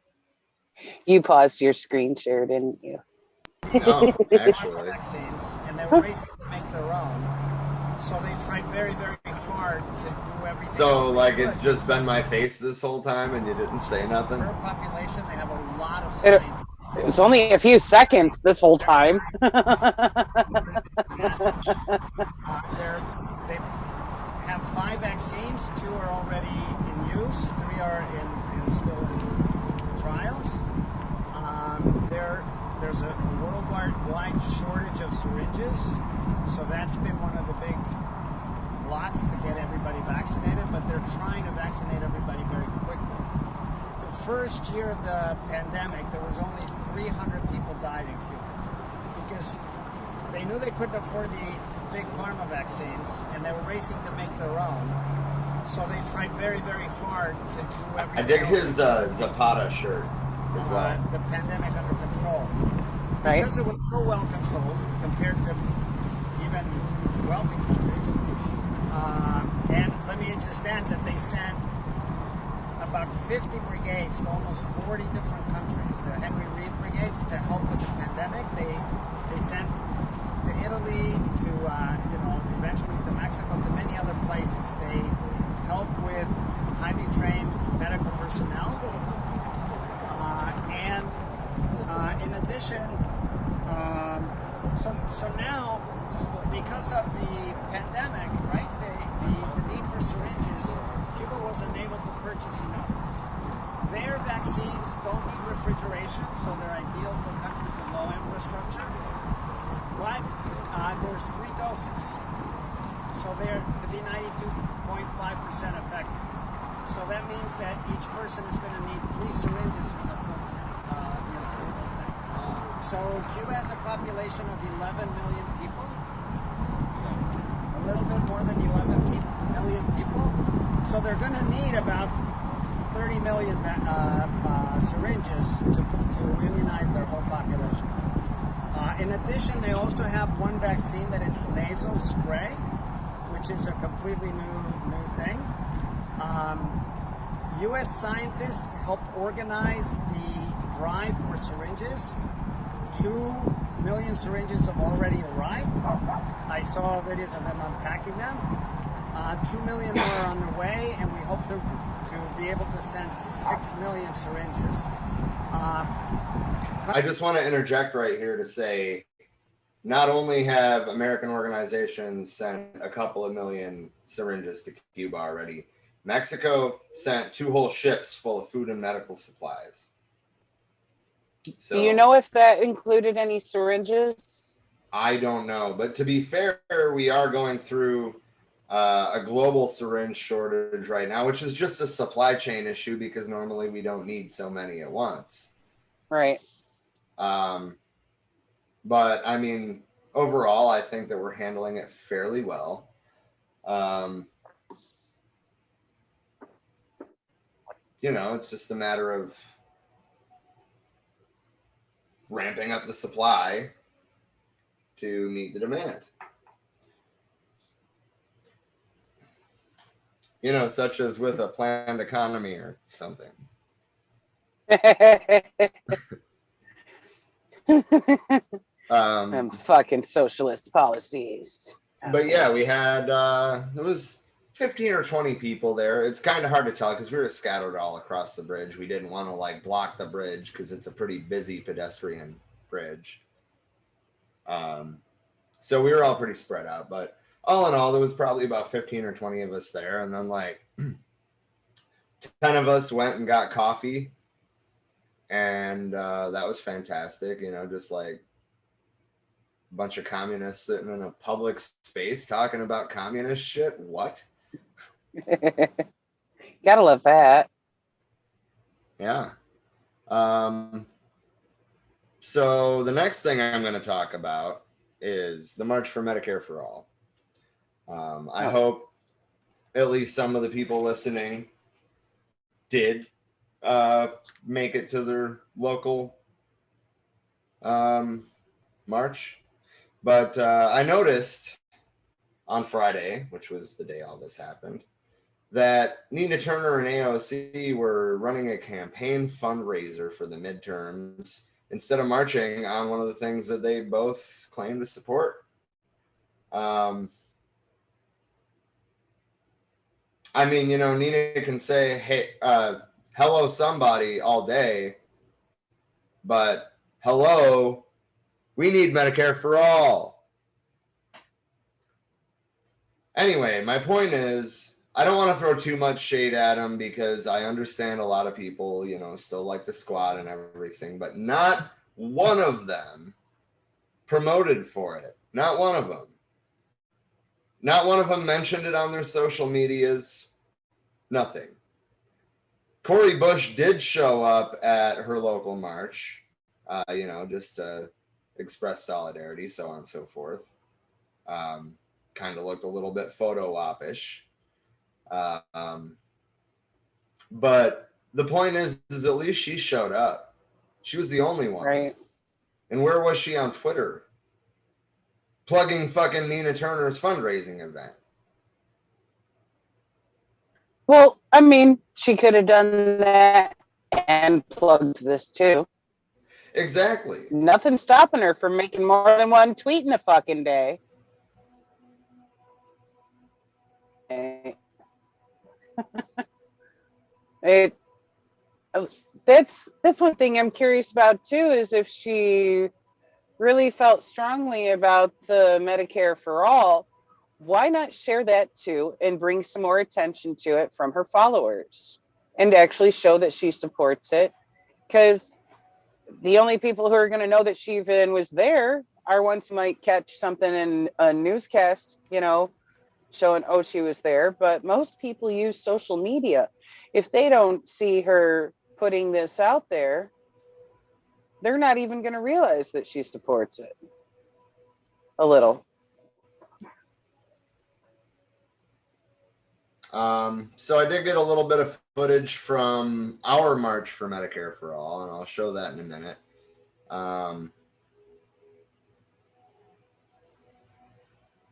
You paused your screen share, didn't you? No, actually. Vaccines, and they were racing to make their own. So they tried very, very hard to do everything. So, like, it's just been my face this whole time and you didn't say nothing? Per population, they have a lot of scientists. It was only a few seconds this whole time. They have 5 vaccines. 2 are already in use. 3 are still in trials. There's a worldwide shortage of syringes, so that's been one of the big plots to get everybody vaccinated. But they're trying to vaccinate everybody very quickly. The first year of the pandemic, there was only 300 people died in Cuba because they knew they couldn't afford the big pharma vaccines, and they were racing to make their own. So they tried very, very hard to do everything. I dig his Zapata shirt as well. The pandemic under control. Right. Because it was so well controlled compared to even wealthy countries. And let me just add that they sent about 50 brigades to almost 40 different countries. The Henry Reed brigades to help with the pandemic. They sent to Italy, to eventually to Mexico, to many other places. They help with highly trained medical personnel, and in addition, so now, because of the pandemic, right, the need for syringes, Cuba was unable to purchase enough. Their vaccines don't need refrigeration, so they're ideal for countries with low infrastructure. But there's 3 doses, so they're to be 92.5% effective. So that means that each person is going to need 3 syringes for the full thing. So Cuba has a population of 11 million people, a little bit more than 11 million people. So they're going to need about 30 million syringes to immunize their whole population. In addition, they also have one vaccine that is nasal spray, which is a completely new thing. U.S. scientists helped organize the drive for syringes. 2 million syringes have already arrived. I saw videos of them unpacking them. 2 million more are on their way, and we hope to be able to send 6 million syringes. I just want to interject right here to say, not only have American organizations sent a couple of million syringes to Cuba already, Mexico sent 2 whole ships full of food and medical supplies. So, do you know if that included any syringes? I don't know, but to be fair, we are going through a global syringe shortage right now, which is just a supply chain issue because normally we don't need so many at once. Right. But I mean, overall, I think that we're handling it fairly well. You know, it's just a matter of ramping up the supply to meet the demand. You know, such as with a planned economy or something. Fucking socialist policies. But yeah, we had it was 15 or 20 people there. It's kind of hard to tell because we were scattered all across the bridge. We didn't want to like block the bridge because it's a pretty busy pedestrian bridge. So we were all pretty spread out, but all in all, there was probably about 15 or 20 of us there. And then like 10 of us went and got coffee. And that was fantastic. You know, just like a bunch of communists sitting in a public space talking about communist shit. What? Gotta love that. Yeah. So the next thing I'm going to talk about is the March for Medicare for All. I hope at least some of the people listening did make it to their local march. But I noticed on Friday, which was the day all this happened, that Nina Turner and AOC were running a campaign fundraiser for the midterms instead of marching on one of the things that they both claim to support. I mean, you know, Nina can say, hey, hello somebody all day, but hello, we need Medicare for all. Anyway, my point is, I don't want to throw too much shade at them because I understand a lot of people, you know, still like the squad and everything, but not one of them promoted for it. Not one of them. Not one of them mentioned it on their social medias. Nothing. Cori Bush did show up at her local march, you know, just to express solidarity, so on and so forth. Kind of looked a little bit photo op-ish. But the point is at least she showed up. She was the only one. Right. And where was she on Twitter? Plugging fucking Nina Turner's fundraising event. Well, I mean, she could have done that and plugged this too. Exactly. Nothing's stopping her from making more than one tweet in a fucking day. That's one thing I'm curious about too, is if she really felt strongly about the Medicare for all, why not share that too and bring some more attention to it from her followers and actually show that she supports it? Because the only people who are going to know that she even was there are ones who might catch something in a newscast, you know, showing, oh, she was there. But most people use social media. If they don't see her putting this out there, they're not even going to realize that she supports it. A little. So I did get a little bit of footage from our March for Medicare for All, and I'll show that in a minute.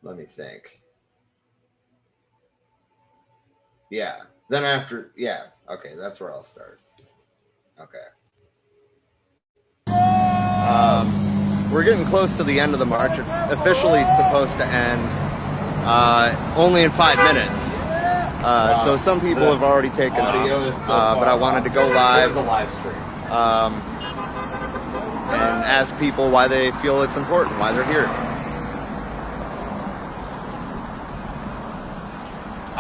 Let me think. Yeah. Then after, yeah. Okay, that's where I'll start. Okay. We're getting close to the end of the march. It's officially supposed to end only in 5 minutes. So some people have already taken off, but I wanted to go live, and ask people why they feel it's important, why they're here.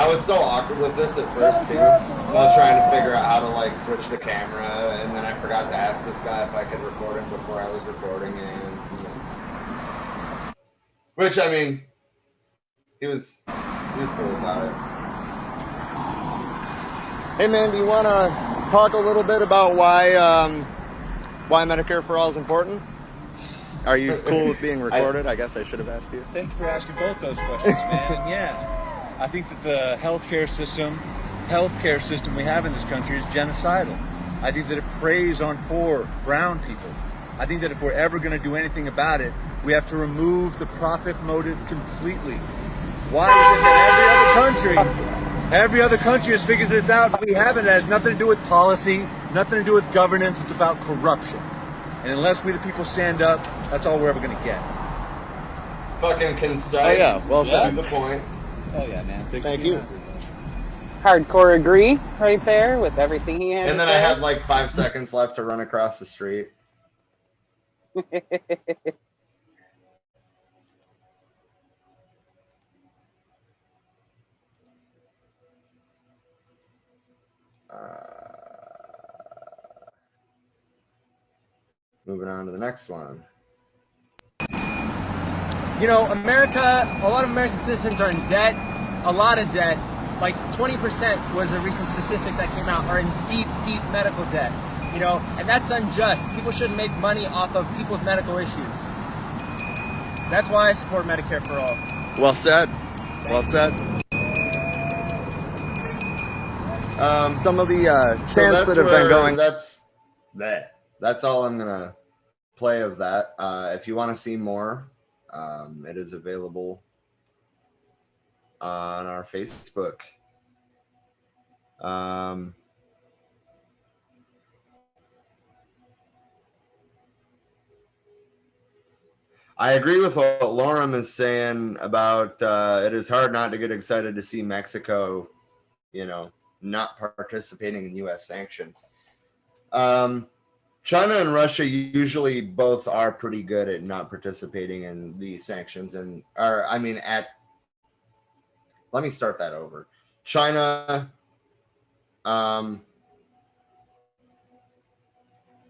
I was so awkward with this at first too, while trying to figure out how to like switch the camera, and then I forgot to ask this guy if I could record him before I was recording him. Which, I mean, he was cool about it. Hey man, do you want to talk a little bit about why Medicare for All is important? Are you cool with being recorded? I guess I should have asked you. Thank you for asking both those questions, man. And yeah, I think that the healthcare system we have in this country is genocidal. I think that it preys on poor brown people. I think that if we're ever going to do anything about it, we have to remove the profit motive completely. Why is it that every other country has figured this out? We haven't. It has nothing to do with policy, nothing to do with governance. It's about corruption. And unless we the people stand up, that's all we're ever going to get. Fucking concise. Oh yeah, well said. To the point. Oh yeah, man. Thank you. Hardcore agree right there with everything he had. And then I had like 5 seconds left to run across the street. Moving on to the next one. You know, America, a lot of American citizens are in debt, a lot of debt. Like 20% was a recent statistic that came out, are in deep, deep medical debt. You know, and that's unjust. People shouldn't make money off of people's medical issues. That's why I support Medicare for all. Well said. Well said. Some of the chants that have been going. That's all I'm gonna play of that. If you want to see more, it is available on our Facebook. I agree with what Lorem is saying about it is hard not to get excited to see Mexico, you know, not participating in U.S. sanctions. China and Russia usually both are pretty good at not participating in these sanctions, and let me start that over. China, no,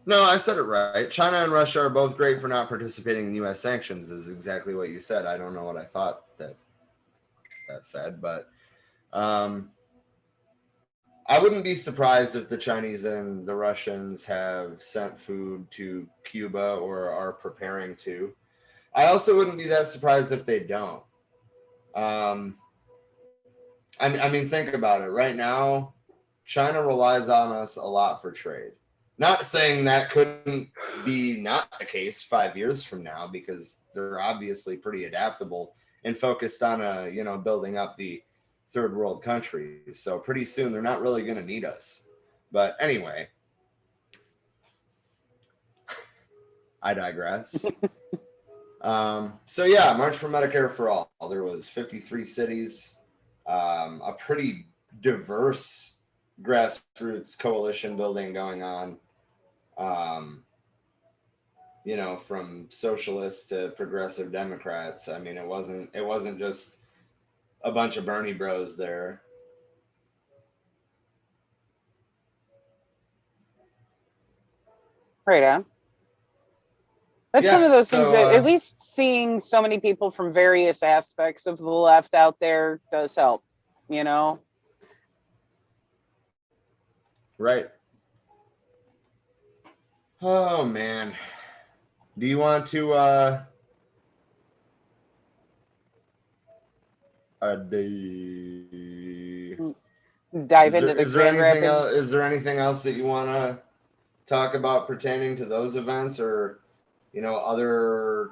I said it right. China and Russia are both great for not participating in U.S. sanctions, is exactly what you said. I don't know what I thought that said, but I wouldn't be surprised if the Chinese and the Russians have sent food to Cuba or are preparing to. I also wouldn't be that surprised if they don't. I mean, think about it. Right now, China relies on us a lot for trade. Not saying that couldn't be not the case 5 years from now, because they're obviously pretty adaptable and focused on building up the third world countries. So pretty soon they're not really going to need us. But anyway, I digress. So yeah, March for Medicare for All. There was 53 cities, a pretty diverse grassroots coalition building going on. From socialists to progressive Democrats. I mean, it wasn't just a bunch of Bernie bros there. Right on. That's one of those things that at least seeing so many people from various aspects of the left out there does help, you know? Right. Oh, man. Do you want to dive into the is there anything else that you want to talk about pertaining to those events, or other?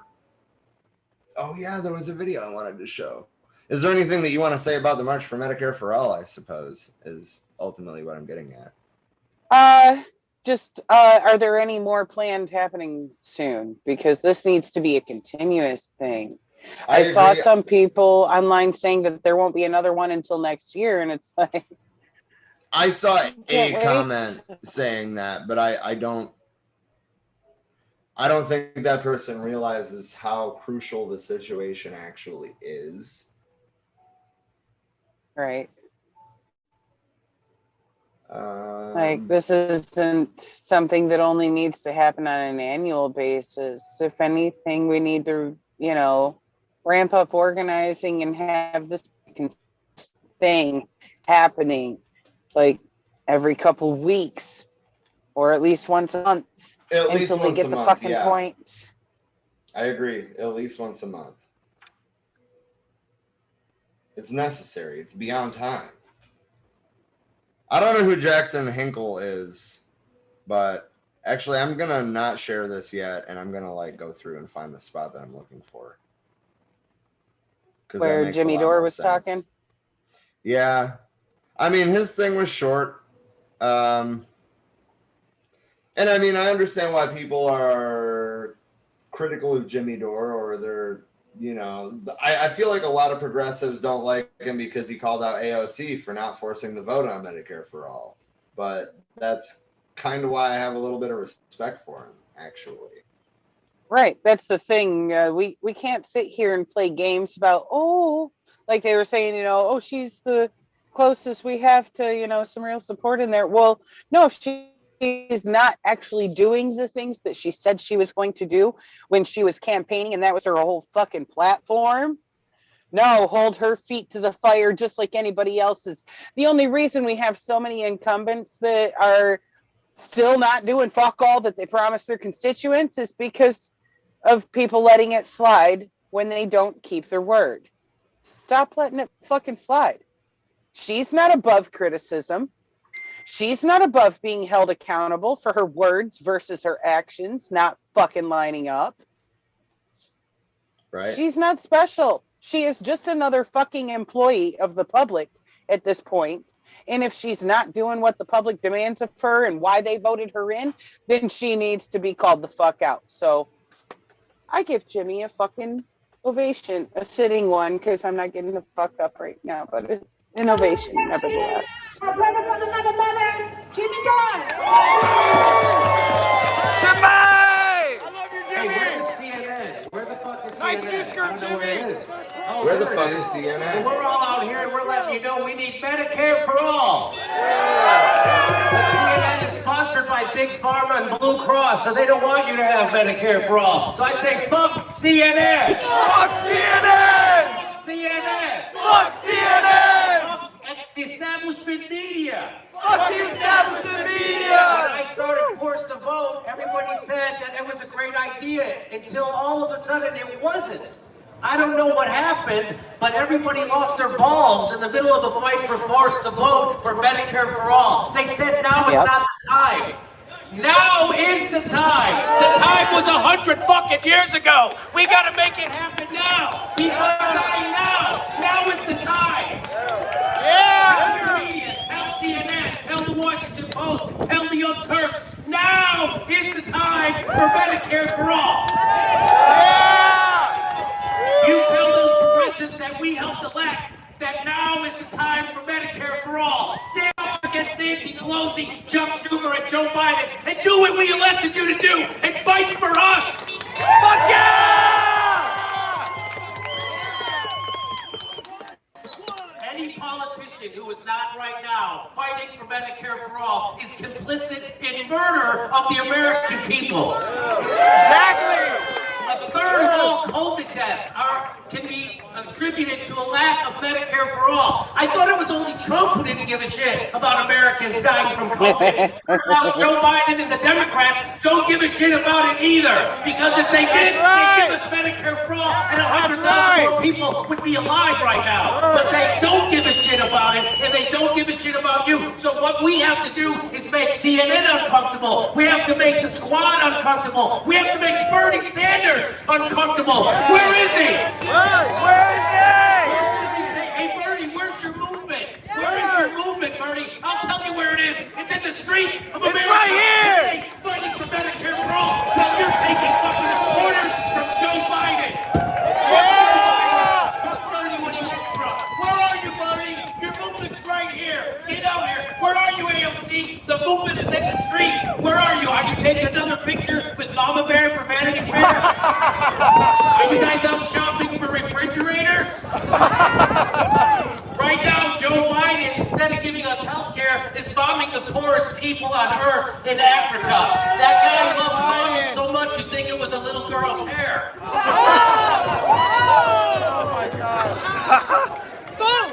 Oh yeah, there was a video I wanted to show. Is there anything that you want to say about the March for Medicare for All, I suppose, is ultimately what I'm getting at. Are there any more planned happening soon? Because this needs to be a continuous thing. I saw some people online saying that there won't be another one until next year, and it's like, I saw a comment saying that, but I don't think that person realizes how crucial the situation actually is. Right. Like, this isn't something that only needs to happen on an annual basis. If anything, we need to, you know, ramp up organizing and have this thing happening like every couple weeks or at least once a month until we get the fucking point. I agree. At least once a month. It's necessary. It's beyond time. I don't know who Jackson Hinkle is, but actually I'm going to not share this yet, and I'm going to like go through and find the spot that I'm looking for. Where Jimmy Dore was talking? Yeah. I mean, his thing was short. And I mean, I understand why people are critical of Jimmy Dore, or they're, you know, I feel like a lot of progressives don't like him because he called out AOC for not forcing the vote on Medicare for all. But that's kind of why I have a little bit of respect for him, actually. Right. That's the thing. We can't sit here and play games about, oh, like they were saying, you know, oh, she's the closest we have to, you know, some real support in there. Well, no, if she is not actually doing the things that she said she was going to do when she was campaigning, and that was her whole fucking platform. No, hold her feet to the fire just like anybody else's. The only reason we have so many incumbents that are still not doing fuck all that they promised their constituents is because of people letting it slide when they don't keep their word. Stop letting it fucking slide. She's not above criticism. She's not above being held accountable for her words versus her actions not fucking lining up. Right. She's not special. She is just another fucking employee of the public at this point. And if she's not doing what the public demands of her and why they voted her in, then she needs to be called the fuck out. So I give Jimmy a fucking ovation, a sitting one, because I'm not getting the fuck up right now, but an ovation nevertheless. Jimmy Dore! Jimmy! I love you, Jimmy! Hey, where's CNN? Where the fuck is CNN? Nice t-shirt, Jimmy! Where the fuck is CNN? Well, we're all out here and we're letting you know we need Medicare for all. But CNN is sponsored by Big Pharma and Blue Cross, so they don't want you to have Medicare for all. So I say, fuck CNN! Fuck CNN! CNN! Fuck CNN! Fuck the establishment media! Fuck the establishment media! When I started Force the Vote, everybody said that it was a great idea until all of a sudden it wasn't. I don't know what happened, but everybody lost their balls in the middle of the fight for Force the Vote for Medicare for all. They said now is not the time. Now is the time. The time was 100 fucking years ago. We gotta make it happen now. People are dying now. Now is the time. Tell your media, tell CNN, tell the Washington Post, tell the Young Turks. Now is the time for Medicare for all. You tell those progressives that we helped elect that now is the time for Medicare for all. Stand up against Nancy Pelosi, Chuck Schumer, and Joe Biden, and do what we elected you to do, and fight for us. Fuck yeah! Any politician who is not right now fighting for Medicare for all is complicit in murder of the American people. Exactly! A third of all COVID deaths can be attributed to a lack of Medicare for all. I thought it was only Trump who didn't give a shit about Americans dying from COVID. Now Joe Biden and the Democrats don't give a shit about it either. Because if they did, they'd give us Medicare for all and 100,000 more people would be alive right now. But they don't give a shit about it, and they don't give a shit about you. So what we have to do is make CNN uncomfortable. We have to make the Squad uncomfortable. We have to make Bernie Sanders uncomfortable. Where is he? Where is he? Hey Bernie, where's your movement? Where is your movement, Bernie? I'll tell you where it is. It's in the streets of America. It's right here. It's fighting for Medicare for all. While you're taking fucking orders from Joe Biden. Fuck Bernie when he went from. Where are you, Bernie? Your movement's right here. Get out here. Where are you, AOC? The movement is in the street. Where are you? Are you taking another picture with Mama Bear for Vanity Fair? Are you guys out shopping for refrigerators? Right now, Joe Biden, instead of giving us health care, is bombing the poorest people on earth in Africa. That guy loves money so much you think it was a little girl's hair. Oh my God.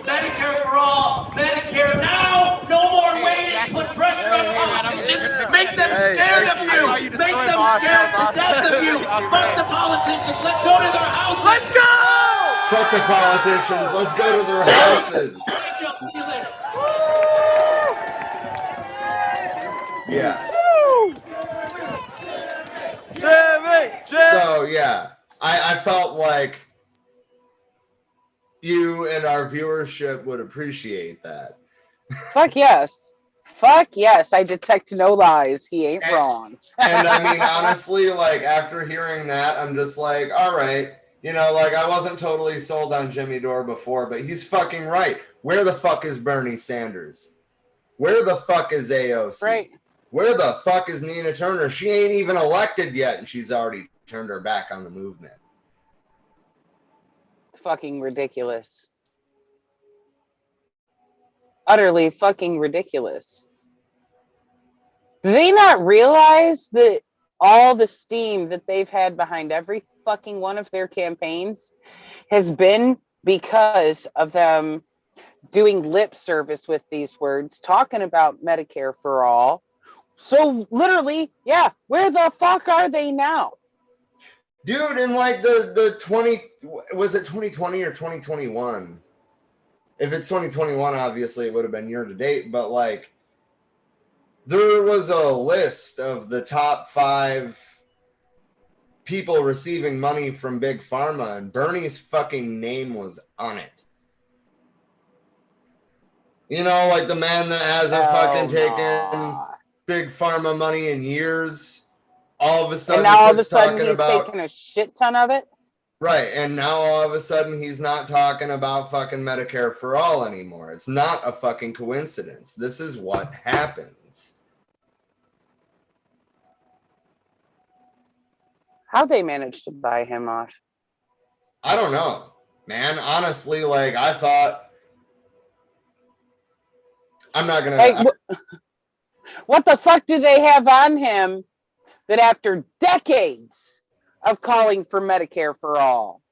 Medicare for all, Medicare now, no more waiting, put pressure on politicians, make them scared of you, make them scared to death of you. Fuck the politicians, let's go to their houses. Let's go! Fuck the politicians, let's go to their houses. Yeah. So yeah, I felt like you and our viewership would appreciate that. Fuck yes. Fuck yes. I detect no lies. He ain't wrong. And I mean, honestly, like after hearing that, I'm just like, all right, you know, like I wasn't totally sold on Jimmy Dore before, but he's fucking right. Where the fuck is Bernie Sanders? Where the fuck is AOC? Right. Where the fuck is Nina Turner? She ain't even elected yet, and she's already turned her back on the movement. It's fucking ridiculous. Utterly fucking ridiculous. Do they not realize that all the steam that they've had behind every fucking one of their campaigns has been because of them doing lip service with these words, talking about Medicare for all? So literally, yeah, where the fuck are they now? Dude, in like the 20, was it 2020 or 2021? If it's 2021, obviously it would have been year to date, but like there was a list of the top 5 people receiving money from Big Pharma, and Bernie's fucking name was on it. You know, like the man that hasn't fucking taken Big Pharma money in years, all of a sudden, and now all of a sudden he's taking a shit ton of it. Right, and now all of a sudden he's not talking about fucking Medicare for all anymore. It's not a fucking coincidence. This is what happens. How they managed to buy him off? I don't know, man. Honestly, like I thought. I'm not gonna. Hey, what the fuck do they have on him that after decades of calling for Medicare for all,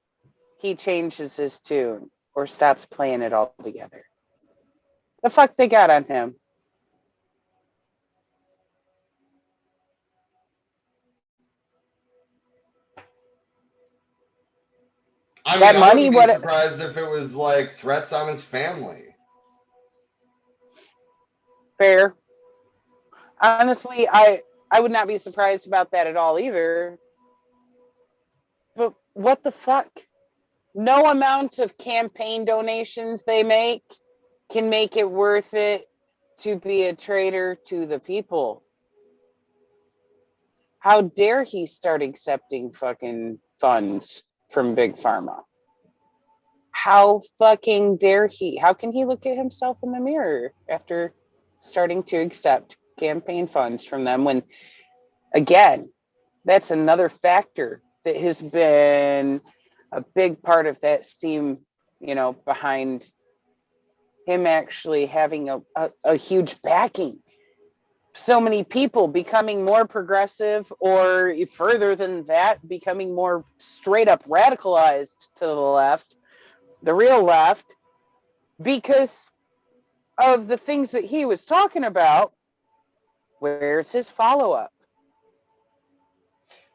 he changes his tune or stops playing it altogether? The fuck they got on him? I mean, that I money, wouldn't be surprised if it was like threats on his family. Fair. Honestly, I would not be surprised about that at all either. But what the fuck? No amount of campaign donations they make can make it worth it to be a traitor to the people. How dare he start accepting fucking funds from Big Pharma? How fucking dare he? How can he look at himself in the mirror after starting to accept campaign funds from them when, again, that's another factor that has been a big part of that steam, you know, behind him actually having a huge backing. So many people becoming more progressive, or further than that, becoming more straight up radicalized to the left, the real left, because of the things that he was talking about. Where's his follow-up?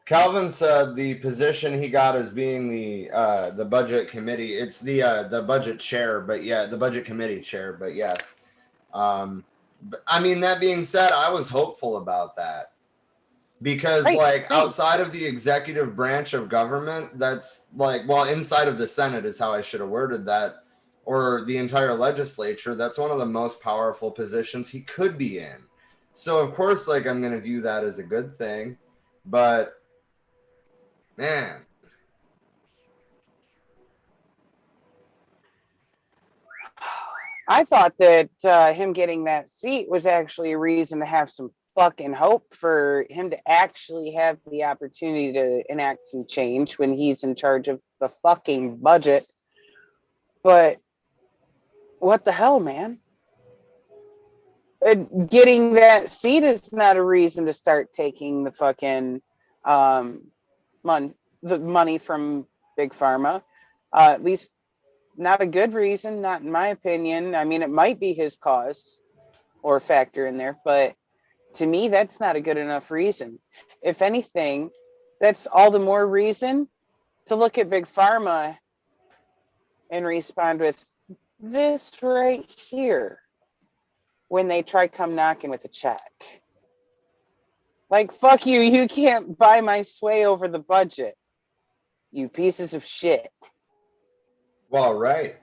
Calvin said the position he got as being the budget committee. It's the budget chair, but yeah, the budget committee chair. But yes, but, I mean, that being said, I was hopeful about that because, like, outside of the executive branch of government, that's like, well, inside of the Senate is how I should have worded that, or the entire legislature. That's one of the most powerful positions he could be in. So of course, like, I'm going to view that as a good thing, but man. I thought that him getting that seat was actually a reason to have some fucking hope for him to actually have the opportunity to enact some change when he's in charge of the fucking budget. But what the hell, man? getting that seat is not a reason to start taking the fucking the money from big pharma. At least not a good reason, not in my opinion. I mean, it might be his cause or factor in there, but to me, that's not a good enough reason. If anything, that's all the more reason to look at big pharma and respond with this right here when they try come knocking with a check. Like, fuck you, you can't buy my sway over the budget, you pieces of shit. Well, right.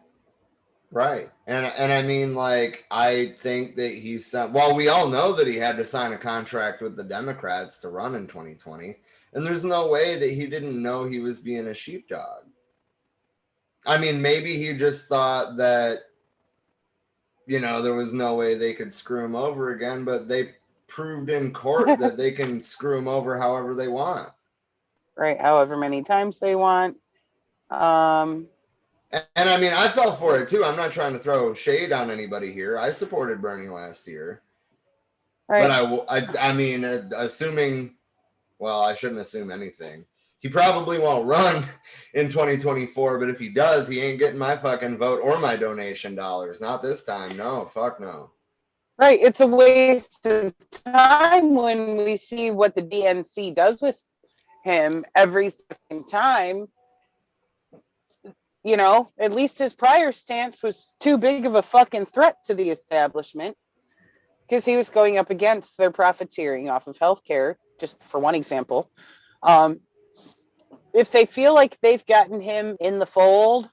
And I mean, like, I think that well, we all know that he had to sign a contract with the Democrats to run in 2020, and there's no way that he didn't know he was being a sheepdog. I mean, maybe he just thought that, there was no way they could screw him over again, but they proved in court that they can screw him over however they want. Right, however many times they want. And I mean, I fell for it too. I'm not trying to throw shade on anybody here. I supported Bernie last year. Right. But I mean, assuming, well, I shouldn't assume anything. He probably won't run in 2024, but if he does, he ain't getting my fucking vote or my donation dollars. Not this time. No, fuck no. Right. It's a waste of time when we see what the DNC does with him every fucking time. At least his prior stance was too big of a fucking threat to the establishment because he was going up against their profiteering off of healthcare, just for one example. If they feel like they've gotten him in the fold,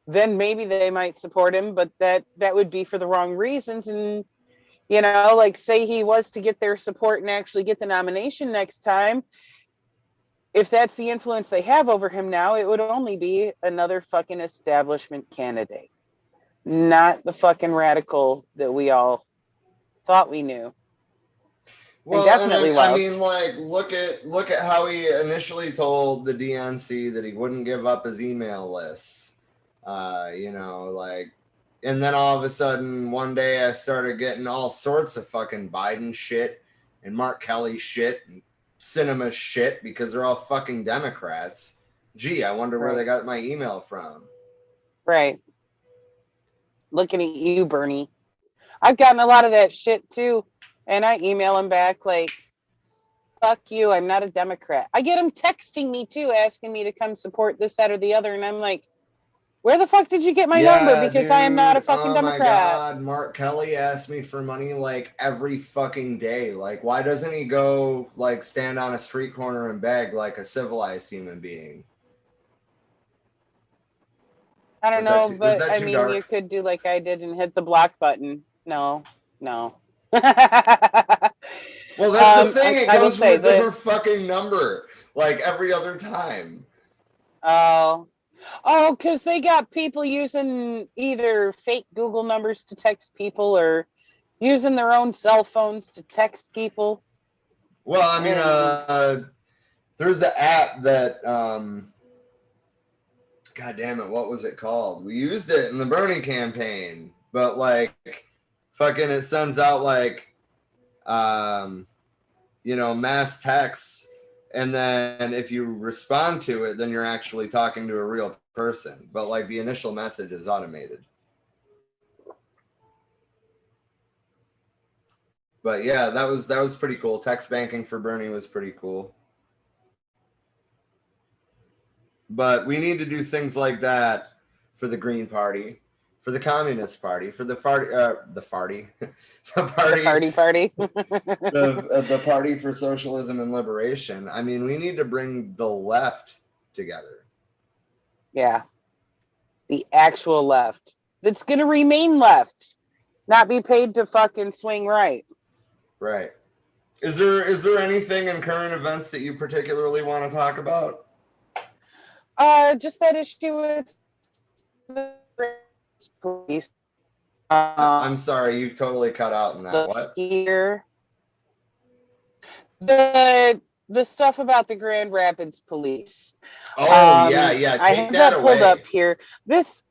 then maybe they might support him, but that would be for the wrong reasons. And, like, say he was to get their support and actually get the nomination next time, if that's the influence they have over him now, it would only be another fucking establishment candidate, not the fucking radical that we all thought we knew. Well, definitely I mean, like, look at how he initially told the DNC that he wouldn't give up his email lists. And then all of a sudden, one day I started getting all sorts of fucking Biden shit and Mark Kelly shit and Cinema shit because they're all fucking Democrats. Gee, I wonder where they got my email from. Right. Looking at you, Bernie. I've gotten a lot of that shit too. And I email him back like, fuck you, I'm not a Democrat. I get him texting me too, asking me to come support this, that, or the other. And I'm like, where the fuck did you get my number? Because dude, I am not a fucking Democrat. Oh my God, Mark Kelly asks me for money like every fucking day. Like, why doesn't he go like stand on a street corner and beg like a civilized human being? I don't know, but I mean, you could do like I did and hit the block button. No. Well, that's the thing. It goes from a different fucking number, like every other time. Oh, because they got people using either fake Google numbers to text people or using their own cell phones to text people. Well, I mean, there's an app that, God damn it, what was it called? We used it in the Bernie campaign, but like, fucking, it sends out like, mass texts. And then if you respond to it, then you're actually talking to a real person. But like the initial message is automated. But yeah, that was pretty cool. Text banking for Bernie was pretty cool. But we need to do things like that for the Green Party, for the Communist Party, for the party, the party for socialism and liberation. I mean, we need to bring the left together. Yeah, the actual left that's going to remain left, not be paid to fucking swing right. Right. Is there anything in current events that you particularly want to talk about? Just that issue with the police. I'm sorry, you totally cut out in that. What? Here. The stuff about the Grand Rapids police. Oh, yeah. I have that pulled up here. This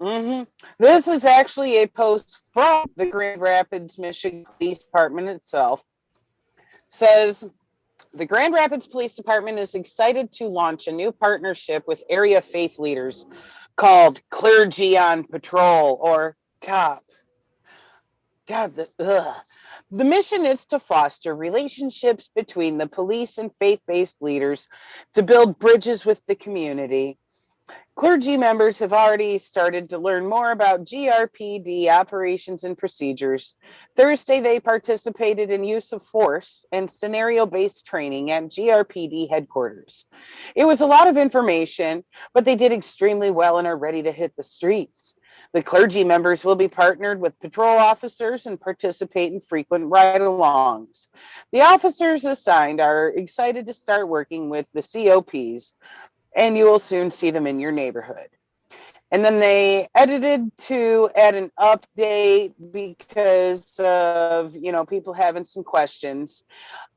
This is actually a post from the Grand Rapids, Michigan Police Department itself. Says the Grand Rapids Police Department is excited to launch a new partnership with area faith leaders called Clergy on Patrol, or COP. The mission is to foster relationships between the police and faith-based leaders to build bridges with the community. Clergy members have already started to learn more about GRPD operations and procedures. Thursday, they participated in use of force and scenario-based training at GRPD headquarters. It was a lot of information, but they did extremely well and are ready to hit the streets. The clergy members will be partnered with patrol officers and participate in frequent ride-alongs. The officers assigned are excited to start working with the COPs, and you will soon see them in your neighborhood. And then they edited to add an update because of, people having some questions.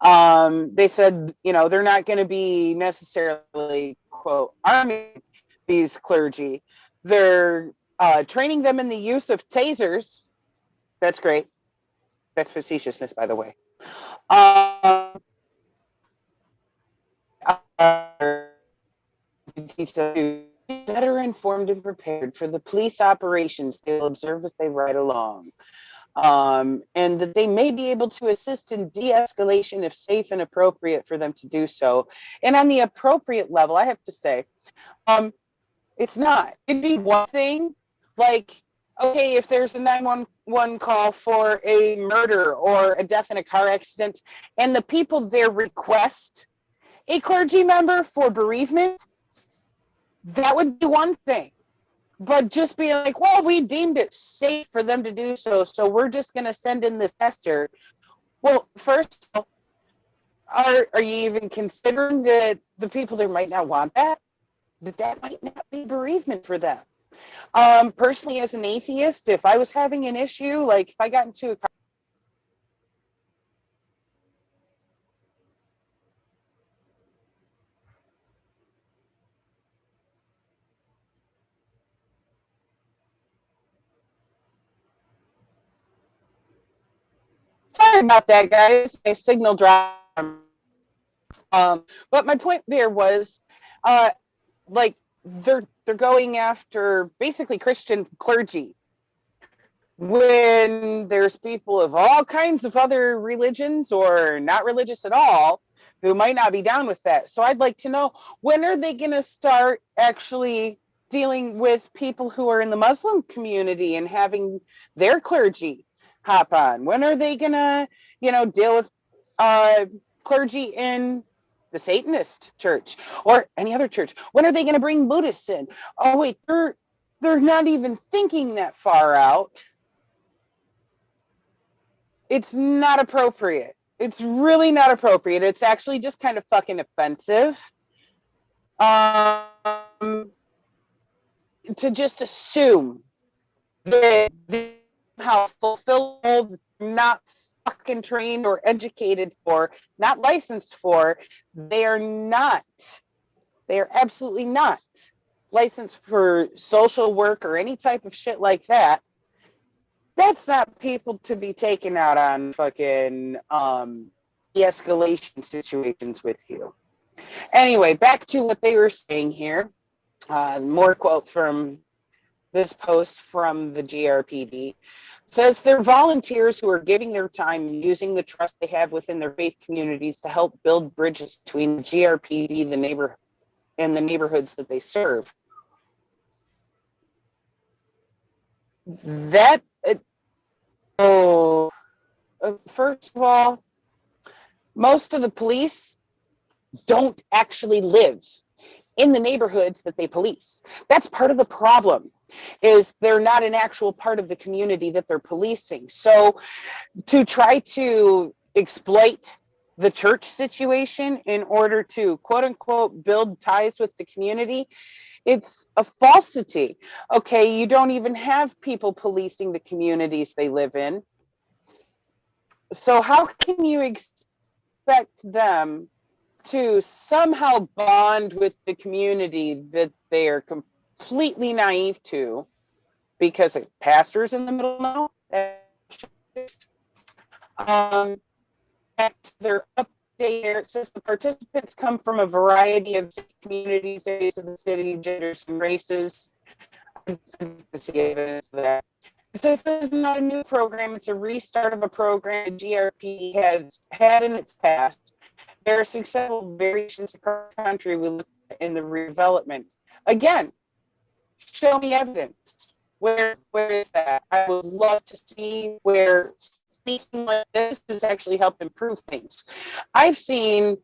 They said, they're not going to be necessarily, quote, arming these clergy. They're training them in the use of tasers. That's great. That's facetiousness, by the way. Teach them to be better informed and prepared for the police operations they will observe as they ride along. And that they may be able to assist in de-escalation if safe and appropriate for them to do so. And on the appropriate level, I have to say, it's not. It'd be one thing, like, okay, if there's a 911 call for a murder or a death in a car accident, and the people there request a clergy member for bereavement, that would be one thing. But just being like, well, we deemed it safe for them to do so, so we're just going to send in this tester. Well, first of all, are you even considering that the people there might not want that? That might not be bereavement for them. Personally, as an atheist, if I was having an issue, like if I got into a car, sorry about that, guys. My signal dropped. But my point there was, like they're going after basically Christian clergy when there's people of all kinds of other religions or not religious at all who might not be down with that. So I'd like to know, when are they going to start actually dealing with people who are in the Muslim community and having their clergy hop on? When are they going to, deal with clergy in the Satanist church or any other church? When are they going to bring Buddhists in? Oh, wait, they're not even thinking that far out. It's not appropriate. It's really not appropriate. It's actually just kind of fucking offensive. To just assume that they how fulfilled, not fucking trained or educated for, not licensed for. They are not. They are absolutely not licensed for social work or any type of shit like that. That's not people to be taken out on fucking de-escalation situations with you. Anyway, back to what they were saying here. More quote from this post from the GRPD. Says they're volunteers who are giving their time and using the trust they have within their faith communities to help build bridges between the GRPD and the neighborhoods that they serve. That first of all, most of the police don't actually live in the neighborhoods that they police. That's part of the problem, is they're not an actual part of the community that they're policing. So to try to exploit the church situation in order to, quote unquote, build ties with the community, it's a falsity. Okay, you don't even have people policing the communities they live in. So how can you expect them to somehow bond with the community that they are completely naive to because a pastor's in the middle now. Their update here, it says the participants come from a variety of communities, areas of the city, genders, and races. To see evidence of that. It says this is not a new program, it's a restart of a program the GRP has had in its past. There are successful variations across the country we look at in the redevelopment. Again, show me evidence. Where is that? I would love to see where anything like this has actually helped improve things. I've seen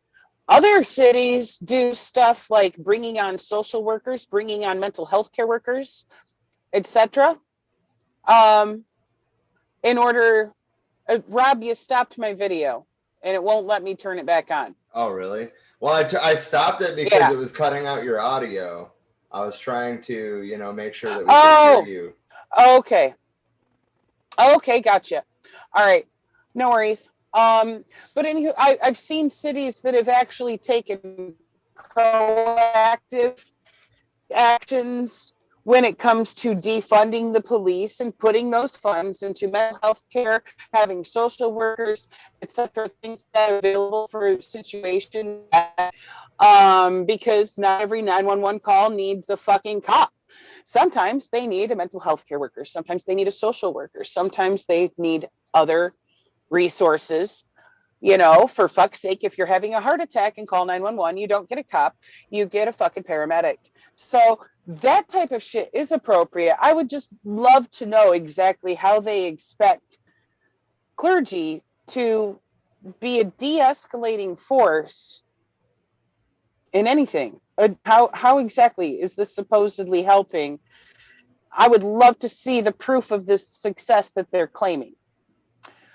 other cities do stuff like bringing on social workers, bringing on mental health care workers, etc. In order, Rob, you stopped my video and it won't let me turn it back on. Oh, really? Well, I stopped it because it was cutting out your audio. I was trying to, you know, make sure that we could hear you. Okay. Okay, gotcha. All right. No worries. But anywho, I've seen cities that have actually taken proactive actions when it comes to defunding the police and putting those funds into mental health care, having social workers, etc., things that are available for situations. Because not every 911 call needs a fucking cop. Sometimes they need a mental health care worker. Sometimes they need a social worker. Sometimes they need other resources. You know, for fuck's sake, if you're having a heart attack and call 911, you don't get a cop, you get a fucking paramedic. So that type of shit is appropriate. I would just love to know exactly how they expect clergy to be a de-escalating force in anything. How exactly is this supposedly helping? I would love to see the proof of this success that they're claiming.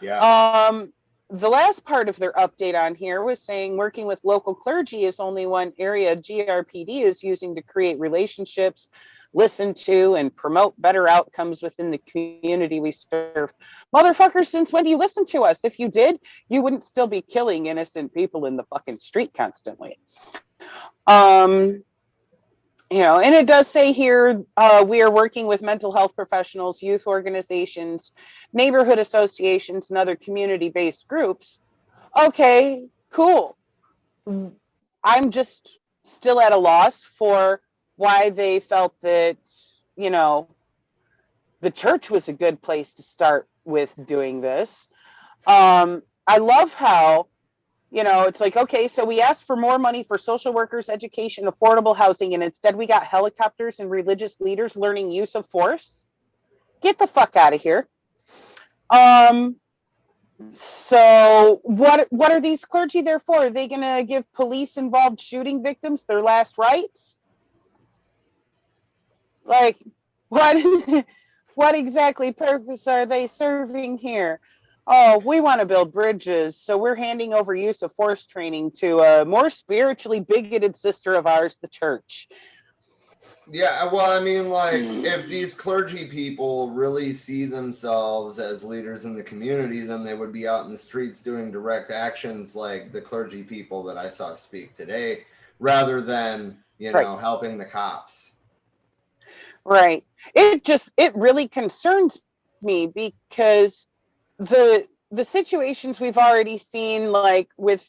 Yeah. The last part of their update on here was saying working with local clergy is only one area GRPD is using to create relationships, listen to, and promote better outcomes within the community we serve. Motherfuckers, since when do you listen to us? If you did, you wouldn't still be killing innocent people in the fucking street constantly. You know, and it does say here, we are working with mental health professionals, youth organizations, neighborhood associations, and other community-based groups. Okay, cool. I'm just still at a loss for why they felt that, you know, the church was a good place to start with doing this. I love how, you know, it's like, okay, so we asked for more money for social workers, education, affordable housing, and instead we got helicopters and religious leaders learning use of force. Get the fuck out of here. So what are these clergy there for? Are they going to give police involved shooting victims their last rites? Like, what exactly purpose are they serving here? Oh, we want to build bridges, so we're handing over use of force training to a more spiritually bigoted sister of ours, the church. Yeah, well, I mean, like, if these clergy people really see themselves as leaders in the community, then they would be out in the streets doing direct actions like the clergy people that I saw speak today, rather than, you know, helping the cops. Right. It really concerns me because the situations we've already seen, like with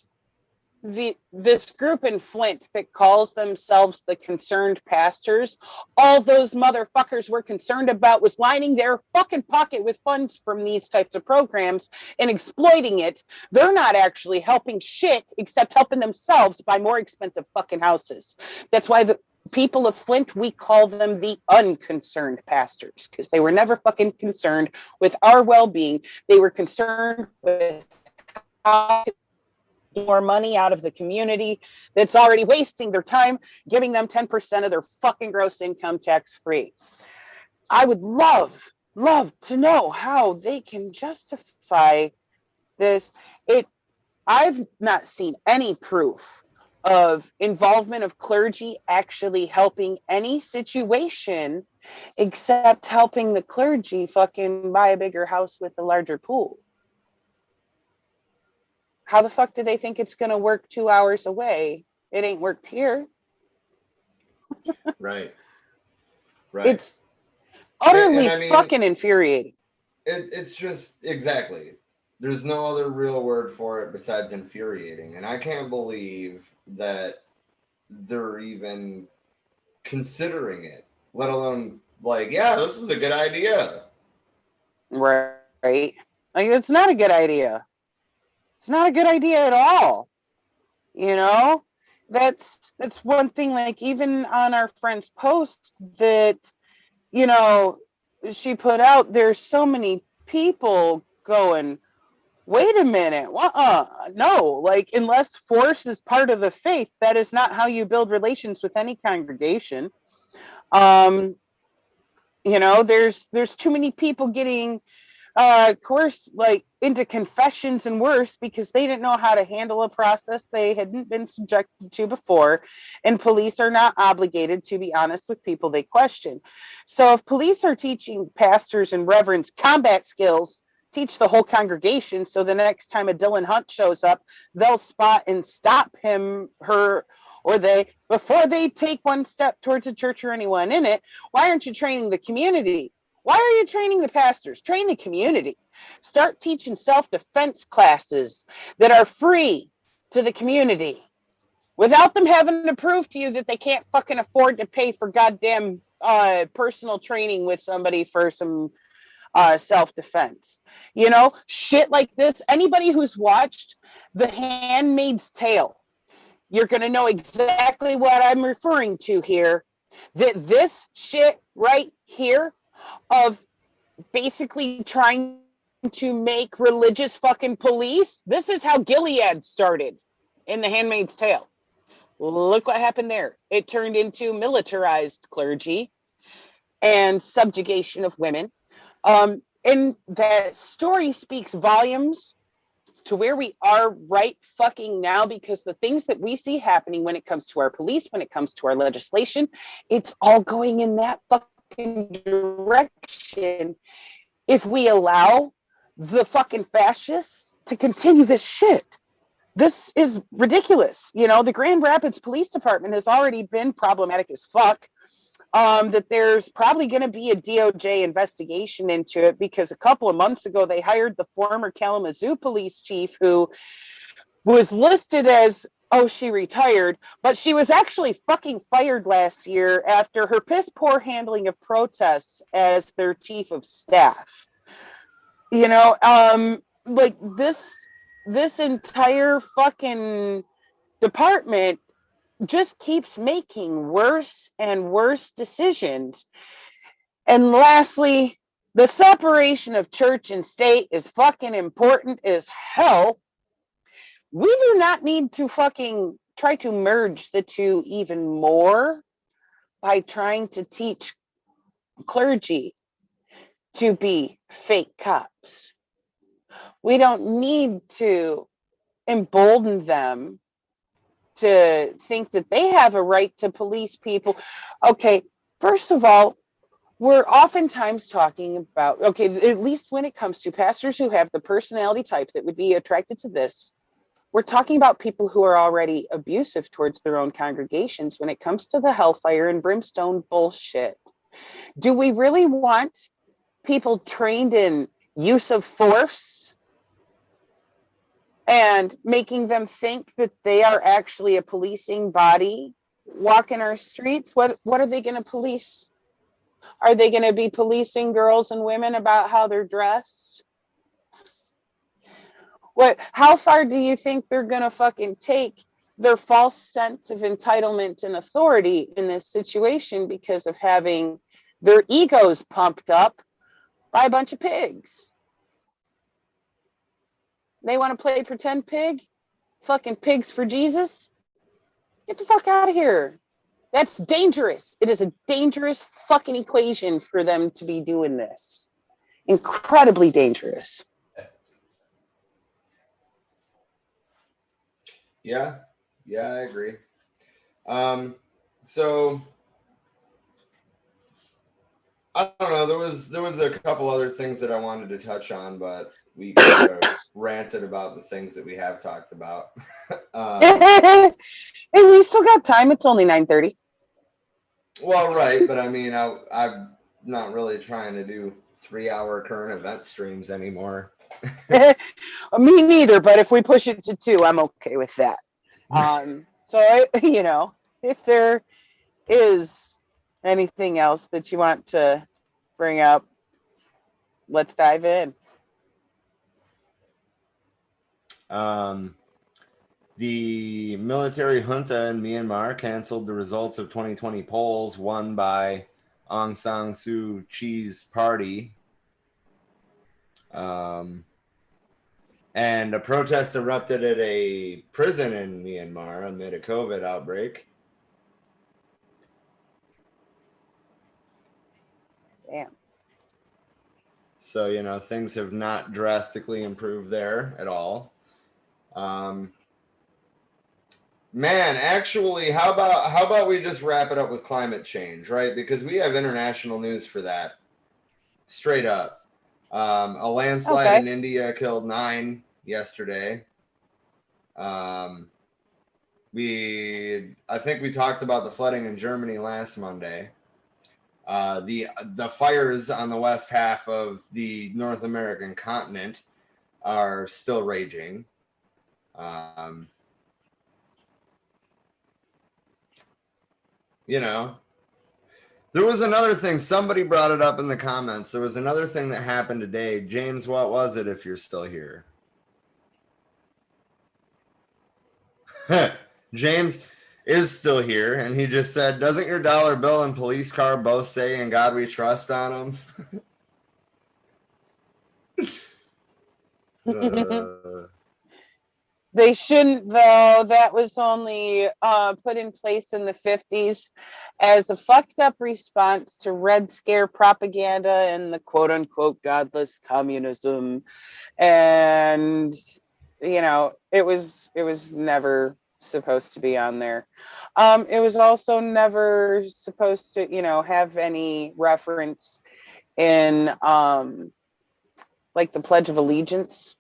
this group in Flint that calls themselves the concerned pastors, all those motherfuckers were concerned about was lining their fucking pocket with funds from these types of programs and exploiting it. They're not actually helping shit except helping themselves buy more expensive fucking houses. That's why the people of Flint, we call them the unconcerned pastors, because they were never fucking concerned with our well-being. They were concerned with how to get more money out of the community that's already wasting their time, giving them 10% of their fucking gross income tax-free. I would love to know how they can justify this. I've not seen any proof of involvement of clergy actually helping any situation except helping the clergy fucking buy a bigger house with a larger pool. How the fuck do they think it's going to work 2 hours away? It ain't worked here. Right. It's Utterly I mean, fucking infuriating. it's just exactly. There's no other real word for it besides infuriating, and I can't believe that they're even considering it, let alone like, yeah, this is a good idea. Right. Like, it's not a good idea. It's not a good idea at all. You know, that's one thing. Like, even on our friend's post that, you know, she put out, there's so many people going, wait a minute, no, like, unless force is part of the faith, that is not how you build relations with any congregation. You know, there's too many people getting coerced, like, into confessions and worse, because they didn't know how to handle a process they hadn't been subjected to before, and police are not obligated to be honest with people they question. So if police are teaching pastors and reverends combat skills, teach the whole congregation, so the next time a Dylan Hunt shows up, they'll spot and stop him, her, or they, before they take one step towards a church or anyone in it. Why aren't you training the community? Why are you training the pastors? Train the community. Start teaching self-defense classes that are free to the community without them having to prove to you that they can't fucking afford to pay for goddamn personal training with somebody for some self-defense. You know, shit like this. Anybody who's watched The Handmaid's Tale, you're going to know exactly what I'm referring to here. That this shit right here of basically trying to make religious fucking police. This is how Gilead started in The Handmaid's Tale. Look what happened there. It turned into militarized clergy and subjugation of women. And that story speaks volumes to where we are right fucking now, because the things that we see happening when it comes to our police, when it comes to our legislation, it's all going in that fucking direction if we allow the fucking fascists to continue this shit. This is ridiculous. You know, the Grand Rapids Police Department has already been problematic as fuck. That there's probably going to be a DOJ investigation into it, because a couple of months ago they hired the former Kalamazoo police chief, who was listed as, oh, she retired, but she was actually fucking fired last year after her piss poor handling of protests as their chief of staff. You know, like this entire fucking department just keeps making worse and worse decisions. And lastly, the separation of church and state is fucking important as hell. We do not need to fucking try to merge the two even more by trying to teach clergy to be fake cops. We don't need to embolden them to think that they have a right to police people. Okay, first of all, we're oftentimes talking about, okay, at least when it comes to pastors who have the personality type that would be attracted to this, we're talking about people who are already abusive towards their own congregations when it comes to the hellfire and brimstone bullshit. Do we really want people trained in use of force and making them think that they are actually a policing body walking our streets? What are they going to police? Are they going to be policing girls and women about how they're dressed? How far do you think they're going to fucking take their false sense of entitlement and authority in this situation because of having their egos pumped up by a bunch of pigs? They want to play pretend pig? Fucking pigs for Jesus? Get the fuck out of here. That's dangerous. It is a dangerous fucking equation for them to be doing this. Incredibly dangerous. Yeah, I agree. So I don't know. There was a couple other things that I wanted to touch on, but we kind of ranted about the things that we have talked about. And we still got time. It's only 9:30. Well, right, but I mean, I not really trying to do 3-hour current event streams anymore. Me neither, but if we push it to 2, I'm okay with that. So you know, if there is anything else that you want to bring up, let's dive in. The military junta in Myanmar canceled the results of 2020 polls won by Aung San Suu Kyi's party. And a protest erupted at a prison in Myanmar amid a COVID outbreak. Damn. So, you know, things have not drastically improved there at all. Man, actually, how about we just wrap it up with climate change, right? Because we have international news for that. Straight up. A landslide in India killed 9 yesterday. I think we talked about the flooding in Germany last Monday. The fires on the west half of the North American continent are still raging. You know, there was another thing. Somebody brought it up in the comments. There was another thing that happened today. James, what was it, if you're still here? James is still here, and he just said, doesn't your dollar bill and police car both say, "In God we trust" on them? They shouldn't, though. That was only put in place in the 50s as a fucked up response to Red Scare propaganda and the quote unquote godless communism. And, you know, it was never supposed to be on there. It was also never supposed to, you know, have any reference in like the Pledge of Allegiance.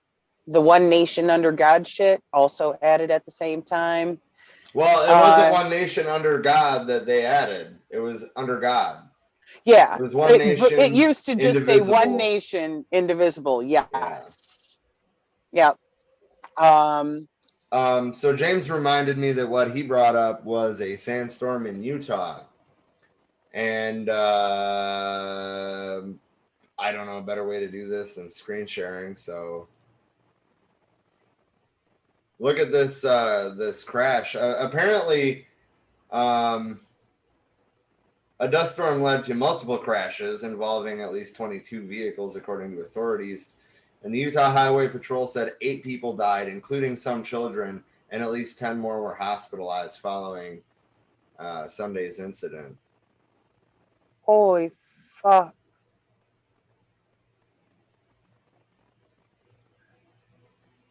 The one nation under God shit also added at the same time. Well, it wasn't one nation under God that they added. It was under God. Yeah. It was one nation. It used to just indivisible. say one nation, indivisible. Yes. Yeah. So James reminded me that what he brought up was a sandstorm in Utah. And I don't know a better way to do this than screen sharing. So look at this this crash. Apparently, a dust storm led to multiple crashes involving at least 22 vehicles, according to authorities. And the Utah Highway Patrol said 8 people died, including some children, and at least 10 more were hospitalized following Sunday's incident. Holy fuck.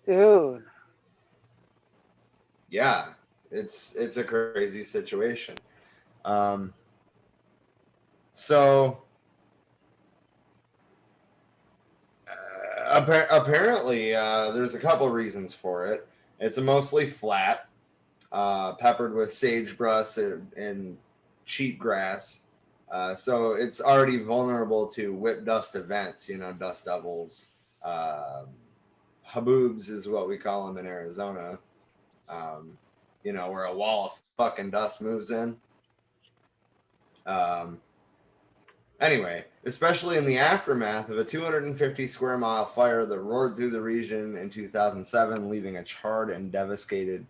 Dude. Yeah, it's a crazy situation. So apparently there's a couple reasons for it. It's mostly flat, peppered with sagebrush and cheatgrass. So it's already vulnerable to whip dust events, you know, dust devils. Haboobs is what we call them in Arizona. You know, where a wall of fucking dust moves in. Anyway, especially in the aftermath of a 250 square mile fire that roared through the region in 2007, leaving a charred and devastated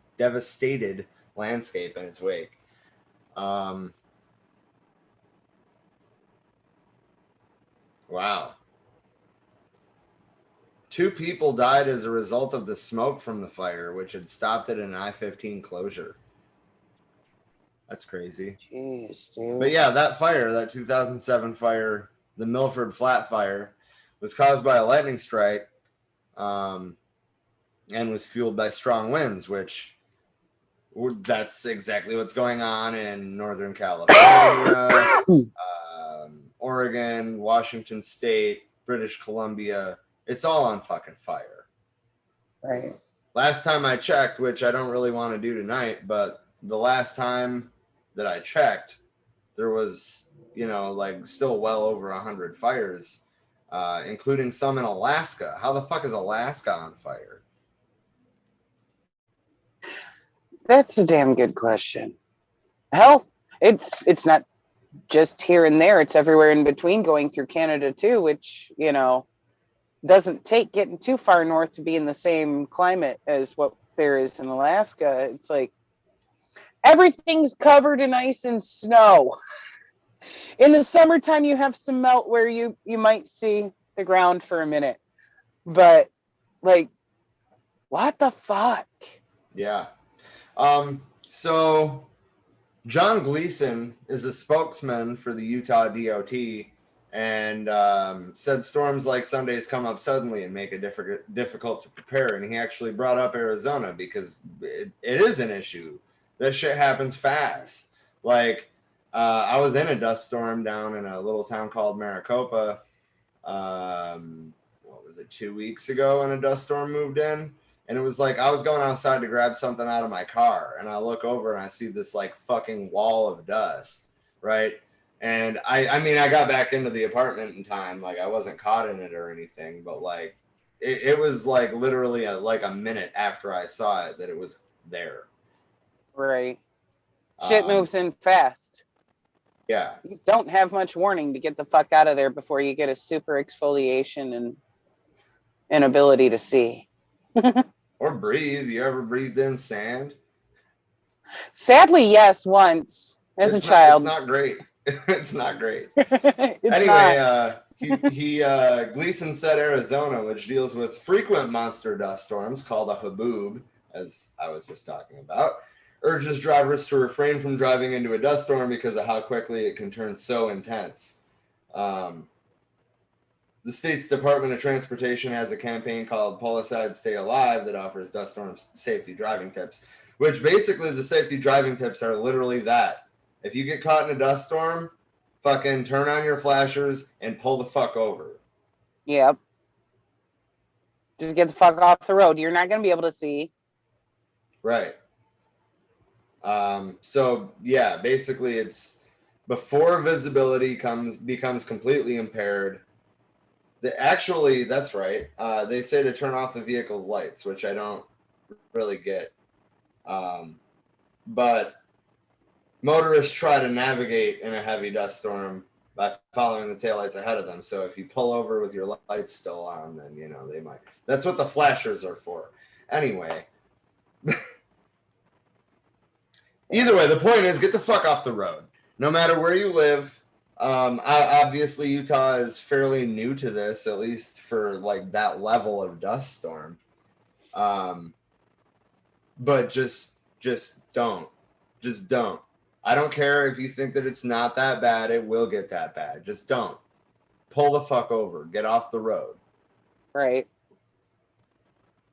landscape in its wake. Wow. 2 people died as a result of the smoke from the fire, which had stopped at an I-15 closure. That's crazy. Jeez, dude. But yeah, that fire, that 2007 fire, the Milford Flat Fire, was caused by a lightning strike and was fueled by strong winds, which that's exactly what's going on in Northern California, Oregon, Washington State, British Columbia. It's all on fucking fire. Right. Last time I checked, which I don't really want to do tonight, but the last time that I checked, there was, like still well over 100 fires, including some in Alaska. How the fuck is Alaska on fire? That's a damn good question. Hell, it's not just here and there, it's everywhere in between, going through Canada too, which, doesn't take getting too far north to be in the same climate as what there is in Alaska. It's like everything's covered in ice and snow. In the summertime, you have some melt where you might see the ground for a minute, but like, what the fuck? Yeah. So John Gleason is a spokesman for the Utah DOT, and said storms like Sundays come up suddenly and make it difficult to prepare. And he actually brought up Arizona because it is an issue. This shit happens fast. Like, I was in a dust storm down in a little town called Maricopa. What was it, 2 weeks ago, and a dust storm moved in. And it was like I was going outside to grab something out of my car, and I look over and I see this like fucking wall of dust, right? And I mean, I got back into the apartment in time. Like, I wasn't caught in it or anything, but like it was like literally like a minute after I saw it that it was there. Right. Shit moves in fast. Yeah. You don't have much warning to get the fuck out of there before you get a super exfoliation and inability to see. Or breathe. You ever breathed in sand? Sadly, yes, once as a child. It's not great. It's not great. It's Anyway, not. Gleason said Arizona, which deals with frequent monster dust storms called a haboob, as I was just talking about, urges drivers to refrain from driving into a dust storm because of how quickly it can turn so intense. The state's Department of Transportation has a campaign called Pull Aside, Stay Alive that offers dust storm safety driving tips, which basically the safety driving tips are literally that. If you get caught in a dust storm, fucking turn on your flashers and pull the fuck over. Yep. Just get the fuck off the road. You're not going to be able to see. Right. So yeah, basically it's before visibility becomes completely impaired. Actually, that's right. They say to turn off the vehicle's lights, which I don't really get. But motorists try to navigate in a heavy dust storm by following the taillights ahead of them. So if you pull over with your lights still on, then, they might. That's what the flashers are for. Anyway. Either way, the point is get the fuck off the road. No matter where you live. Obviously, Utah is fairly new to this, at least for like that level of dust storm. But just don't. Just don't. I don't care if you think that it's not that bad. It will get that bad. Just don't. Pull the fuck over. Get off the road. Right.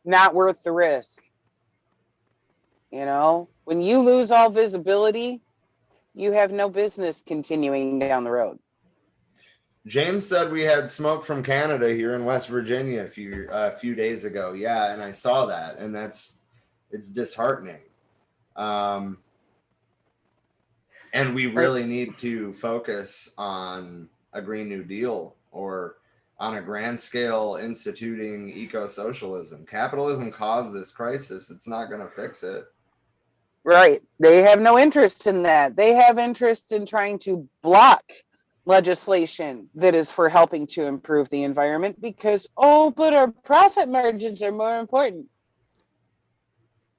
Not worth the risk. When you lose all visibility, you have no business continuing down the road. James said we had smoke from Canada here in West Virginia a few days ago. Yeah, and I saw that, and it's disheartening. And we really need to focus on a Green New Deal or on a grand scale instituting eco-socialism. Capitalism caused this crisis. It's not going to fix it. Right. They have no interest in that. They have interest in trying to block legislation that is for helping to improve the environment because, but our profit margins are more important.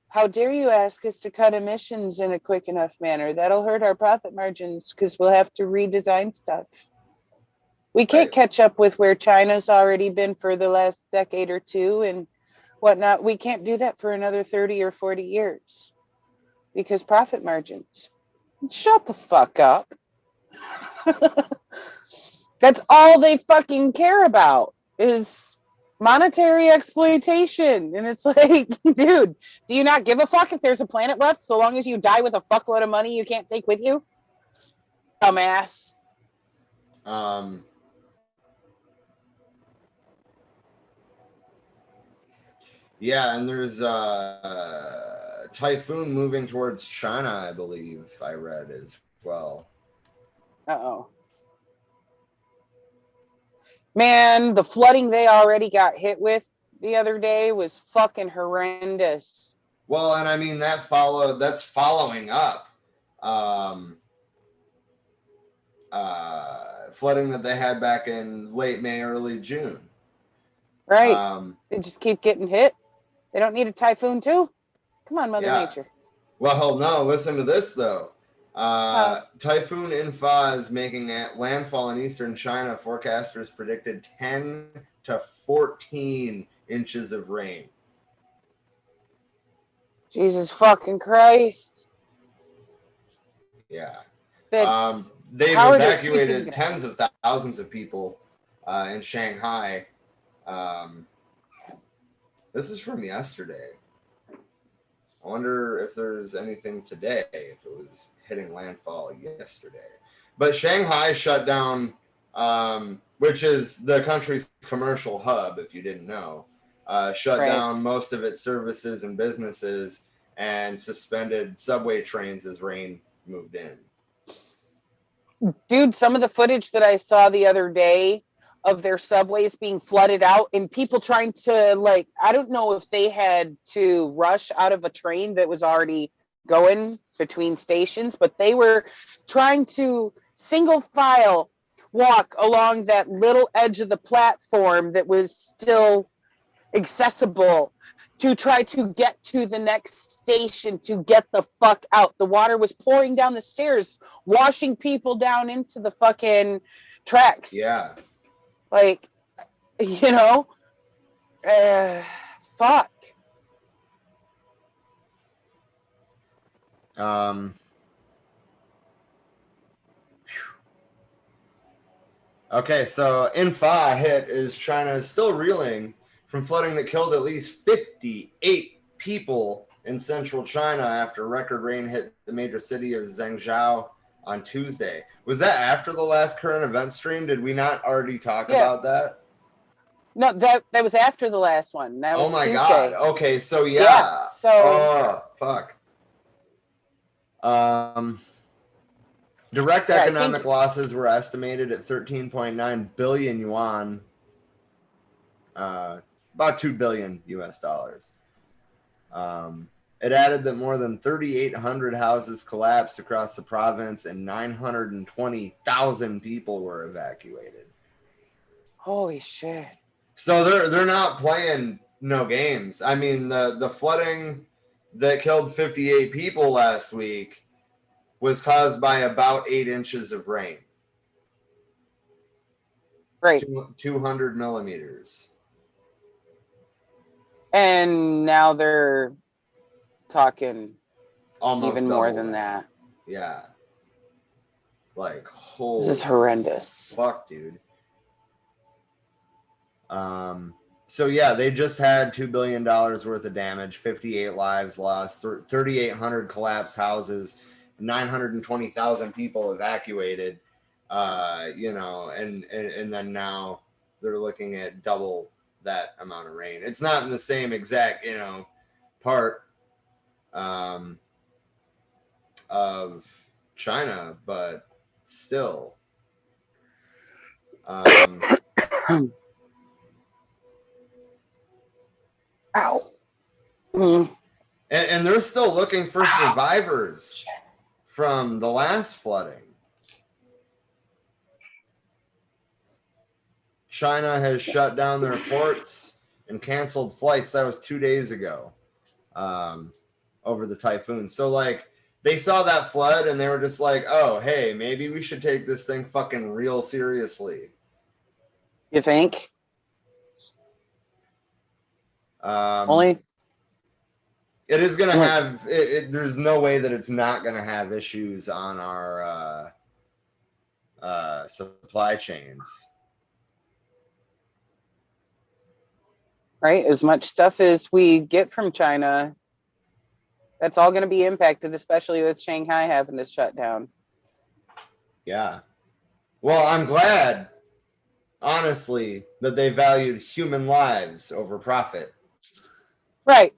How dare you ask us to cut emissions in a quick enough manner? That'll hurt our profit margins because we'll have to redesign stuff. We can't catch up with where China's already been for the last decade or two and whatnot. We can't do that for another 30 or 40 years because profit margins. Shut the fuck up. That's all they fucking care about is monetary exploitation. And it's like, dude, do you not give a fuck if there's a planet left so long as you die with a fuckload of money you can't take with you? Dumbass. Yeah, and there's a typhoon moving towards China, I believe I read as well. Uh-oh. Man, the flooding they already got hit with the other day was fucking horrendous. Well, and I mean that's following up flooding that they had back in late May, early June. Right. They just keep getting hit. They don't need a typhoon too? Come on, Mother Nature. Well, no, listen to this though. Typhoon In-fa is making landfall in eastern China. Forecasters predicted 10 to 14 inches of rain. Jesus fucking Christ. Yeah. They've evacuated tens of thousands of people in Shanghai. This is from yesterday. I wonder if there's anything today, if it was hitting landfall yesterday. But Shanghai shut down, which is the country's commercial hub, if you didn't know, shut down most of its services and businesses and suspended subway trains as rain moved in. Dude, some of the footage that I saw the other day of their subways being flooded out and people trying to, like, I don't know if they had to rush out of a train that was already going between stations, but they were trying to single file walk along that little edge of the platform that was still accessible to try to get to the next station to get the fuck out. The water was pouring down the stairs, washing people down into the fucking tracks. Yeah. Like, you know, fuck. Okay, so In-fa hit is China is still reeling from flooding that killed at least 58 people in central China after record rain hit the major city of Zhengzhou on Tuesday. Was that after the last current event stream? Did we not already talk about that? No, that was after the last one. That was oh my Tuesday. God. Okay, so yeah. Oh, fuck. Direct economic losses were estimated at 13.9 billion yuan, about 2 billion US dollars. It added that more than 3,800 houses collapsed across the province and 920,000 people were evacuated. Holy shit. So they're not playing no games. I mean, the flooding that killed 58 people last week was caused by about 8 inches of rain. Right. 200 millimeters. And now they're talking almost even more than that. Yeah. Like, holy. This is horrendous. Fuck, dude. So yeah, they just had $2 billion worth of damage, 58 lives lost, 3,800 collapsed houses, 920,000 people evacuated. You know, and then now they're looking at double that amount of rain. It's not in the same exact, you know, part of China, but still. Ow. Mm. And they're still looking for survivors from the last flooding. China has shut down their ports and canceled flights. That was 2 days ago over the typhoon. So, like, they saw that flood and they were just like, oh, hey, maybe we should take this thing fucking real seriously. You think? Only it is going to have there's no way that it's not going to have issues on our supply chains, right? As much stuff as we get from China, that's all going to be impacted, especially with Shanghai having to shut down. Yeah. Well, I'm glad, honestly, that they valued human lives over profit. Right.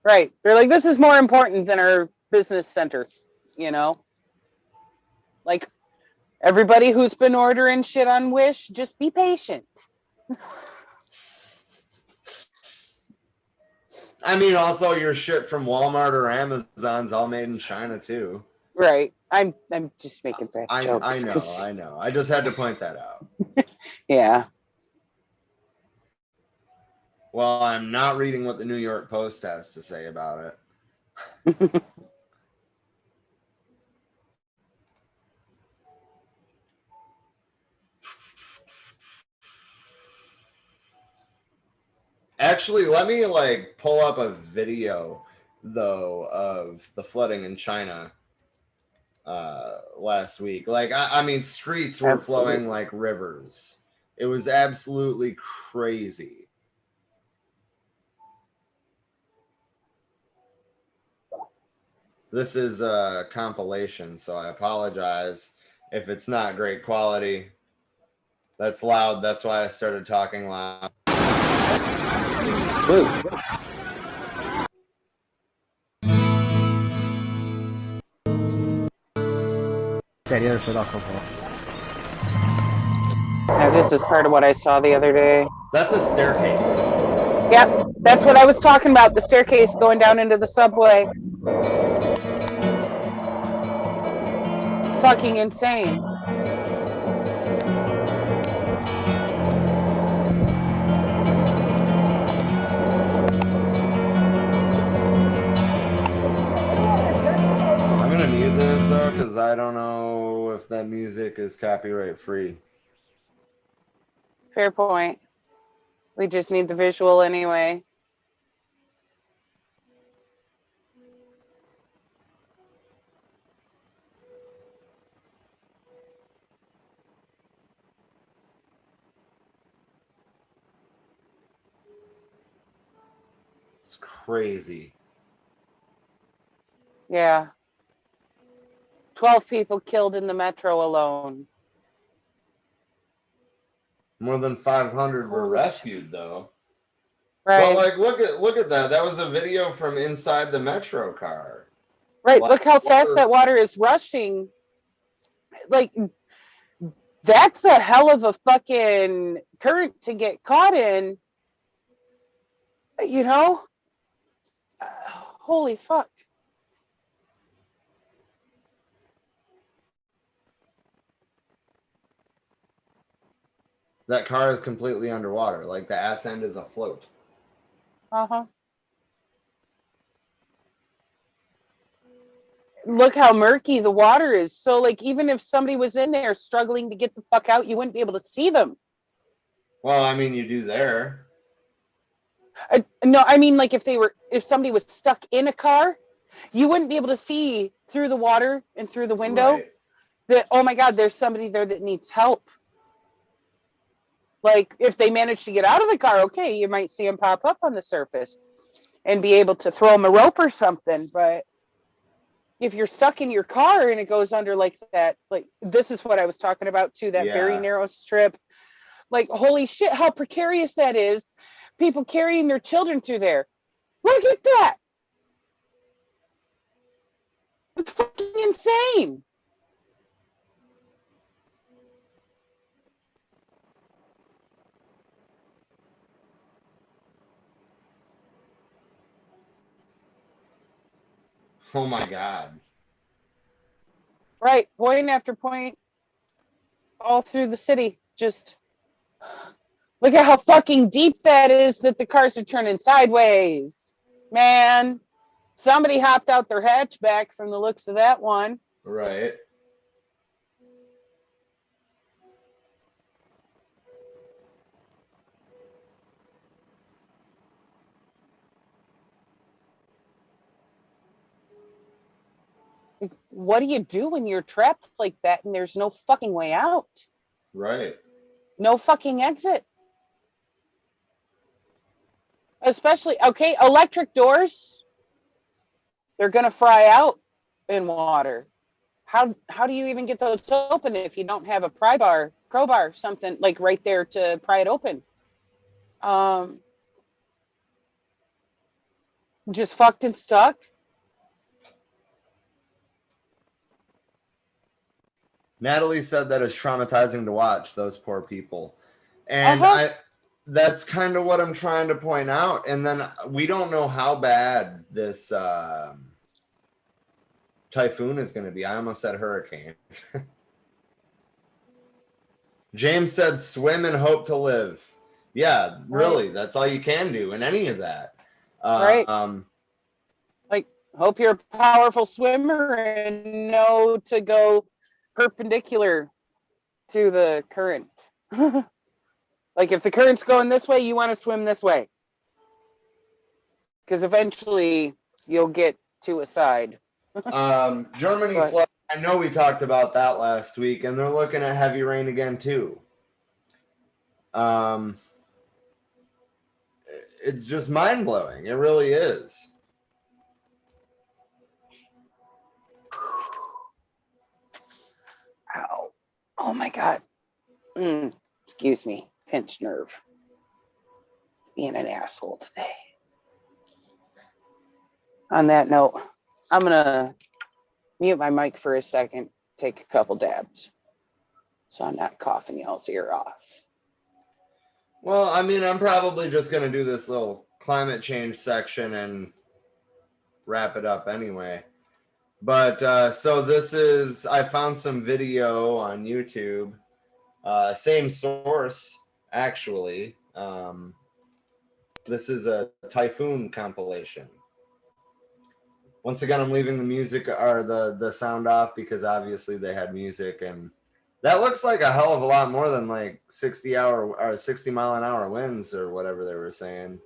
Right. They're like, this is more important than our business center, you know? Like, Everybody who's been ordering shit on Wish, just be patient. I mean, also your shit from Walmart or Amazon's all made in China too. Right. I'm just making bad jokes. I know. I just had to point that out. Yeah. Well, I'm not reading what the New York Post has to say about it. Actually, let me like pull up a video though of the flooding in China last week. Like I mean, streets were flowing like rivers. It was absolutely crazy. This is a compilation, so I apologize if it's not great quality. That's loud. That's why I started talking loud. Now, this is part of what I saw the other day. That's a staircase. Yep, that's what I was talking about. The staircase going down into the subway. Fucking insane. I'm gonna need this though, because I don't know if that music is copyright free. Fair point. We just need the visual anyway. It's crazy. Yeah. 12 people killed in the metro alone. More than 500 were rescued though. Right. But like, look at that. That was a video from inside the metro car. Right. Like, look how fast that water is rushing. Like, that's a hell of a fucking current to get caught in. You know? Holy fuck. That car is completely underwater. Like the ass end is afloat. Uh-huh. Look how murky the water is. So, like, even if somebody was in there struggling to get the fuck out, you wouldn't be able to see them. Well, I mean, you do there. No, I mean, like, if somebody was stuck in a car, you wouldn't be able to see through the water and through the window that, oh my God, there's somebody there that needs help. Like, if they manage to get out of the car, okay, you might see them pop up on the surface and be able to throw them a rope or something. But if you're stuck in your car and it goes under like that, like, this is what I was talking about too, that very narrow strip. Like, holy shit, how precarious that is. People carrying their children through there. Look at that. It's fucking insane. Oh my God. Right, point after point, all through the city. Just look at how fucking deep that is that the cars are turning sideways. Man, somebody hopped out their hatchback from the looks of that one. Right. What do you do when you're trapped like that and there's no fucking way out? Right. No fucking exit. Especially, okay, electric doors, they're gonna fry out in water. How do you even get those open if you don't have a crowbar, something like right there to pry it open? Just fucked and stuck. Natalie said that it's traumatizing to watch, those poor people. And that's kind of what I'm trying to point out. And then we don't know how bad this typhoon is going to be. I almost said hurricane. James said, swim and hope to live. Yeah, really. That's all you can do in any of that. Right. Like, hope you're a powerful swimmer and know to go perpendicular to the current. Like, if the current's going this way, you want to swim this way. Because eventually you'll get to a side. Germany flood. I know we talked about that last week, and they're looking at heavy rain again too. It's just mind-blowing. It really is. Ow. Oh my God. Excuse me. Pinched nerve. Being an asshole today. On that note, I'm going to mute my mic for a second, take a couple dabs, so I'm not coughing y'all's ear off. Well, I mean, I'm probably just going to do this little climate change section and wrap it up anyway. But so this is, I found some video on YouTube, same source, actually. This is a typhoon compilation. Once again, I'm leaving the music or the sound off because obviously they had music, and that looks like a hell of a lot more than like 60 mile an hour winds or whatever they were saying.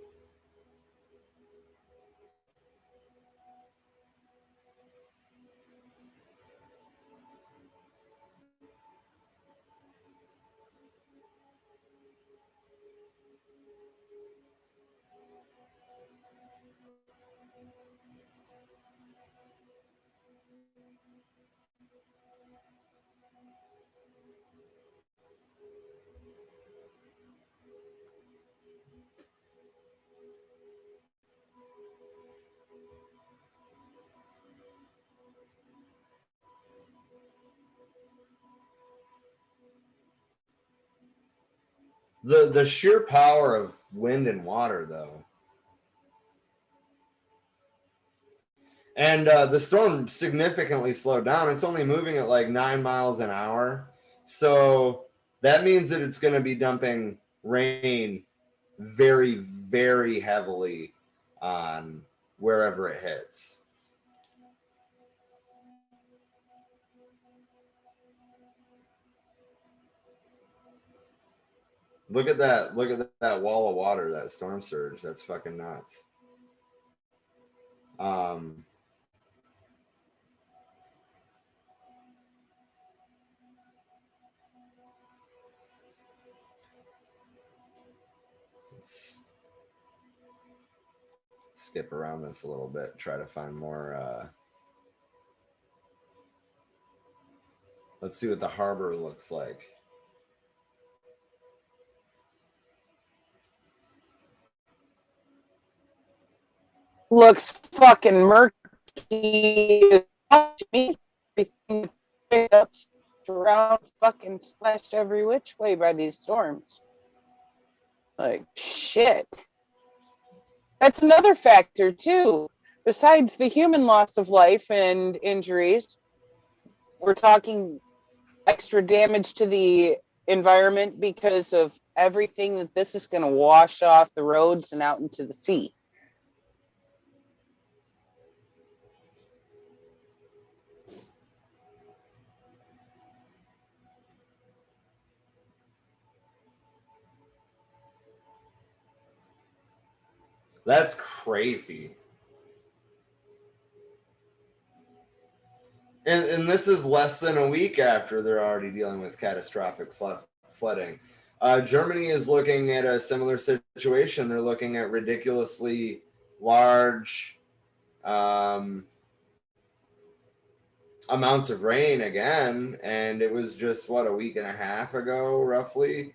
The sheer power of wind and water, though. And the storm significantly slowed down. It's only moving at like 9 miles an hour. So that means that it's going to be dumping rain very, very heavily on wherever it hits. Look at that. Look at that wall of water, that storm surge. That's fucking nuts. Let's skip around this a little bit, try to find more. Let's see what the harbor looks like. Looks fucking murky. Everything up around fucking slashed every which way by these storms. Like, shit. That's another factor too. Besides the human loss of life and injuries, we're talking extra damage to the environment because of everything that this is going to wash off the roads and out into the sea. That's crazy. And this is less than a week after they're already dealing with catastrophic flooding. Germany is looking at a similar situation. They're looking at ridiculously large amounts of rain again. And it was just, what, a week and a half ago, roughly,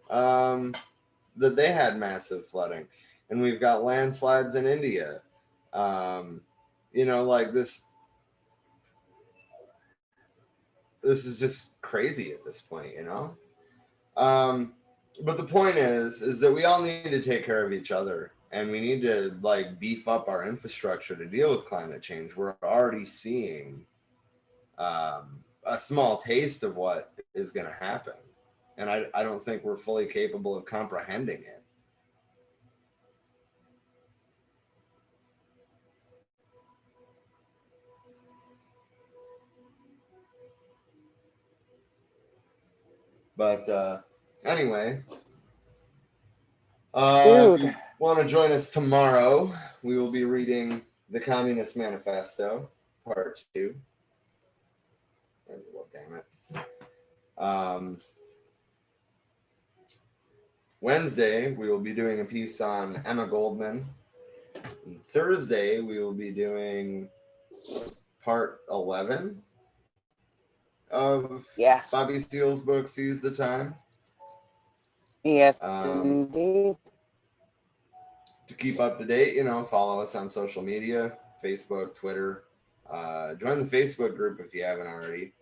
that they had massive flooding. And we've got landslides in India. You know, like this this is just crazy at this point, you know. But the point is that we all need to take care of each other, and we need to like beef up our infrastructure to deal with climate change. We're already seeing a small taste of what is going to happen, and I don't think we're fully capable of comprehending it. But anyway, if you want to join us tomorrow, we will be reading the Communist Manifesto, Part 2. Well, damn it. Wednesday, we will be doing a piece on Emma Goldman. And Thursday, we will be doing Part 11 of Bobby Seale's book, Seize the Time. Yes, indeed. To keep up to date, you know, follow us on social media, Facebook, Twitter. Join the Facebook group if you haven't already.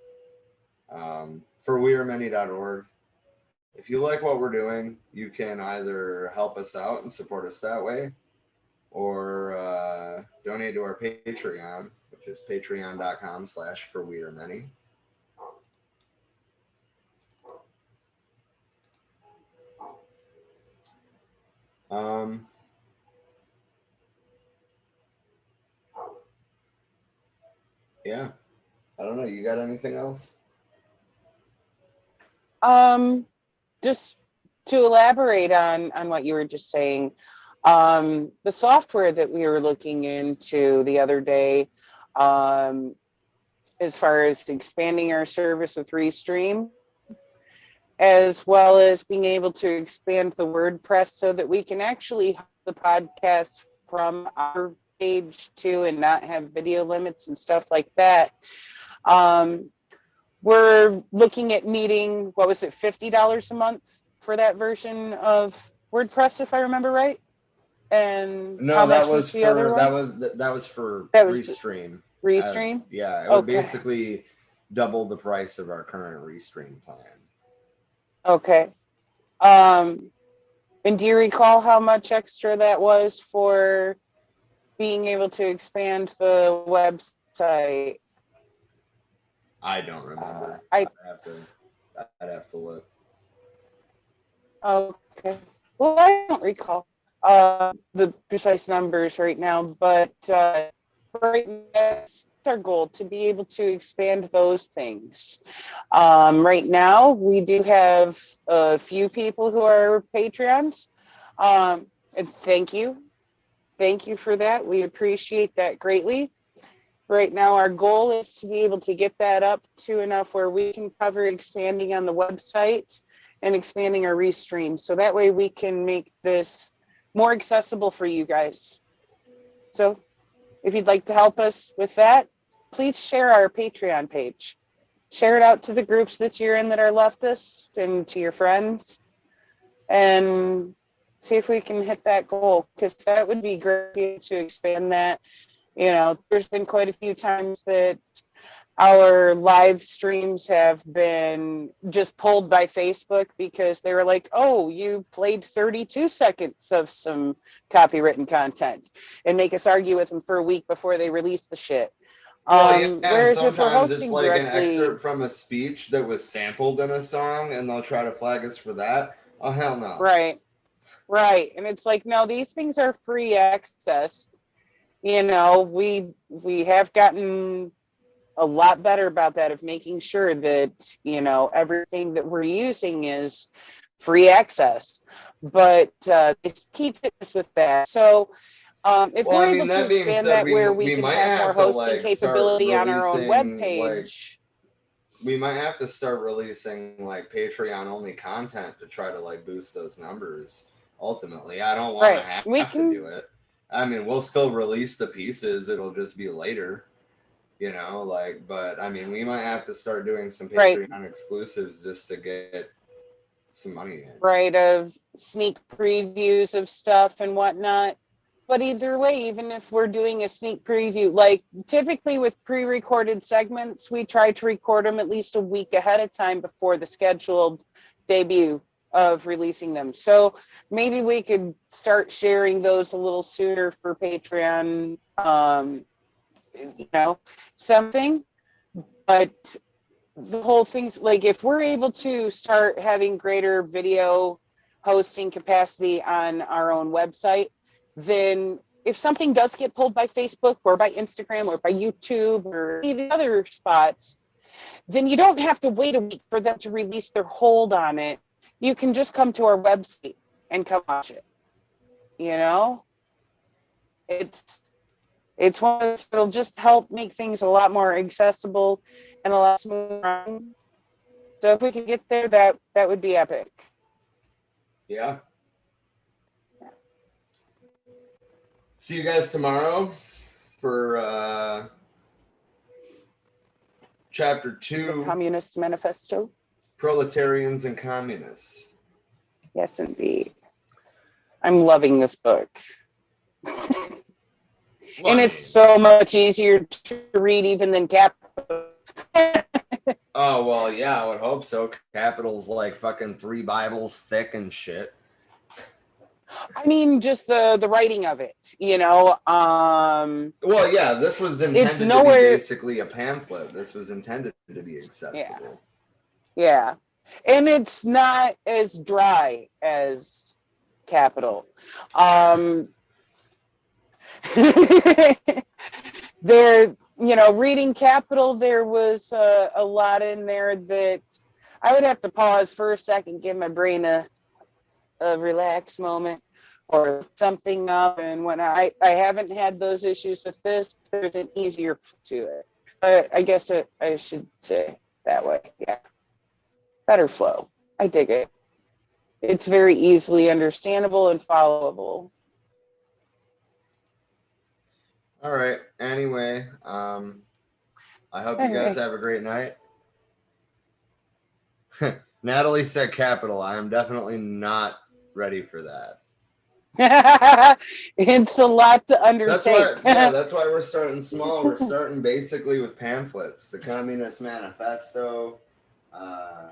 For wearemany.org. If you like what we're doing, you can either help us out and support us that way, or donate to our Patreon, which is patreon.com/forwearemany. Yeah, I don't know. You got anything else? Just to elaborate on what you were just saying, the software that we were looking into the other day, as far as expanding our service with Restream, as well as being able to expand the WordPress so that we can actually host the podcast from our page too and not have video limits and stuff like that. We're looking at needing, what was it, $50 a month for that version of WordPress, if I remember right? And no, that was for Restream. Restream? Yeah, it would basically double the price of our current Restream plan. Okay. And do you recall how much extra that was for being able to expand the website? I don't remember. I'd have to look. Okay. Well, I don't recall the precise numbers right now, but right now, that's our goal, to be able to expand those things. Right now, we do have a few people who are Patreons, and thank you. Thank you for that. We appreciate that greatly. Right now, our goal is to be able to get that up to enough where we can cover expanding on the website and expanding our Restream. So that way we can make this more accessible for you guys. So if you'd like to help us with that, please share our Patreon page. Share it out to the groups that you're in that are leftist and to your friends, and see if we can hit that goal, because that would be great to expand that. You know, there's been quite a few times that our live streams have been just pulled by Facebook because they were like, oh, you played 32 seconds of some copywritten content, and make us argue with them for a week before they release the shit. Well, whereas if we're sometimes it's hosting like directly, an excerpt from a speech that was sampled in a song, and they'll try to flag us for that. Oh, hell no. Right. And it's like, no, these things are free access. You know, we have gotten a lot better about that, of making sure that, you know, everything that we're using is free access. But let's keep us with that. So if we're able to expand that where we can have more hosting capability on our own webpage. We might have to start releasing like Patreon only content to try to like boost those numbers. Ultimately, I don't want to have to do it. I mean, we'll still release the pieces. It'll just be later, you know, like, but I mean, we might have to start doing some Patreon exclusives just to get some money in. Right, of sneak previews of stuff and whatnot. But either way, even if we're doing a sneak preview, like typically with pre-recorded segments, we try to record them at least a week ahead of time before the scheduled debut of releasing them. So maybe we could start sharing those a little sooner for Patreon, you know, something. But the whole thing's like, if we're able to start having greater video hosting capacity on our own website, then if something does get pulled by Facebook or by Instagram or by YouTube or any of the other spots, then you don't have to wait a week for them to release their hold on it. You can just come to our website and come watch it. You know, it's one of those that'll just help make things a lot more accessible and a lot smoother. So if we could get there, that would be epic. Yeah. See you guys tomorrow for chapter 2. The Communist Manifesto. Proletarians and Communists. Yes, indeed. I'm loving this book. And it's so much easier to read even than Capital. Oh, well, yeah, I would hope so. Capital's like fucking 3 Bibles thick and shit. I mean, just the writing of it, you know. Well, yeah, this was intended to be basically a pamphlet. This was intended to be accessible. Yeah. And it's not as dry as Capital. There, you know, reading Capital, there was a lot in there that I would have to pause for a second, give my brain a relax moment or something up. And when I haven't had those issues with this, there's an easier to it. I guess I should say that way. Yeah. Better flow. I dig it. It's very easily understandable and followable. All right. Anyway, I hope you guys have a great night. Natalie said Capital. I am definitely not ready for that. It's a lot to undertake. That's why we're starting small. We're starting basically with pamphlets. The Communist Manifesto and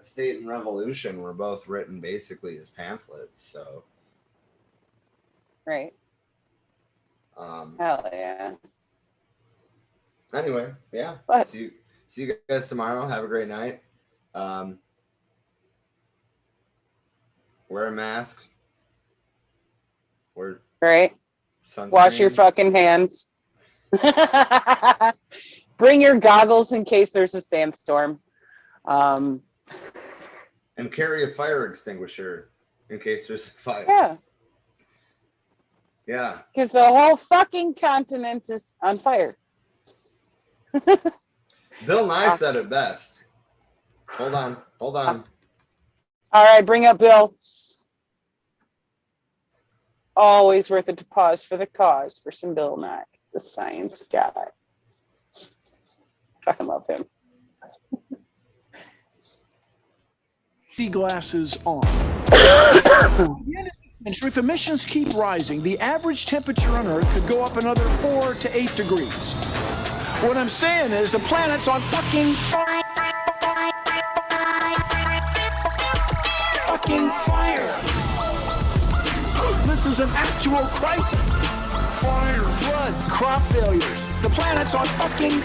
State and Revolution were both written basically as pamphlets. So, right. Hell yeah. Anyway, yeah. See you guys tomorrow. Have a great night. Wear a mask. Right. Sunscreen. Wash your fucking hands. Bring your goggles in case there's a sandstorm. And carry a fire extinguisher in case there's a fire. Yeah. Yeah. Because the whole fucking continent is on fire. Bill Nye said it best. Hold on. All right, bring up Bill. Always worth it to pause for the cause for some Bill Nye, the science guy. Fucking love him. Glasses on. If emissions keep rising, the average temperature on Earth could go up another 4 to 8 degrees. What I'm saying is the planet's on fucking fire. This is an actual crisis. Fire, floods, crop failures. The planet's on fucking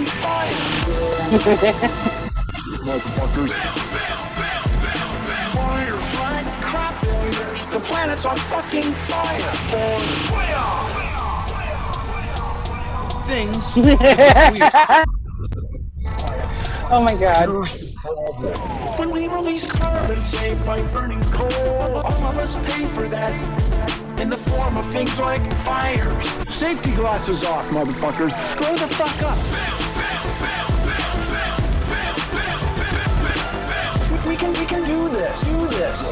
fire. Motherfuckers. Fire, floods, crop failures. The planet's on fucking fire. Things. Oh my God. When we release carbon, say by burning coal, all of us pay for that in the form of things like fires. Safety glasses off, motherfuckers. Grow the fuck up. We can do this. Do this.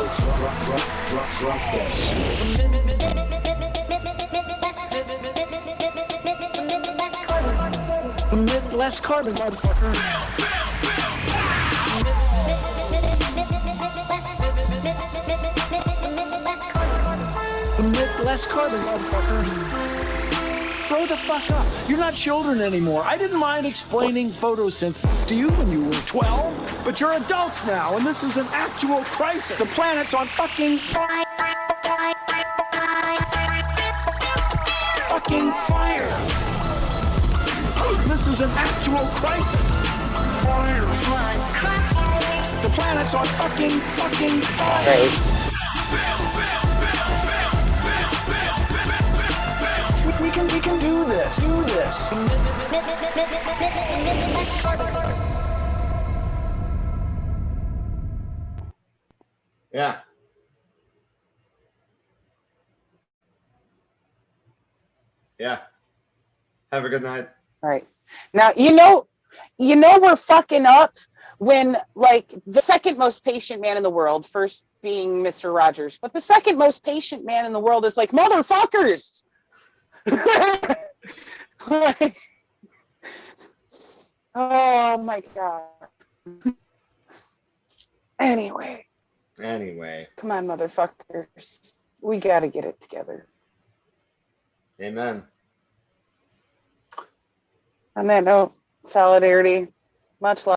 Drop this. Emit less carbon, motherfucker. Emit less carbon, motherfuckers. Grow the fuck up. You're not children anymore. I didn't mind explaining photosynthesis to you when you were 12, but you're adults now, and this is an actual crisis. The planet's on fucking fire. This is an actual crisis. Fire. The planet's on fucking fire. Right. We can do this. Yeah. Yeah. Have a good night. All right. Now, you know we're fucking up when, like, the second most patient man in the world, first being Mr. Rogers, but the second most patient man in the world is like, motherfuckers. Like, oh my God. Anyway. Come on, motherfuckers. We got to get it together. Amen. On that note, solidarity, much love.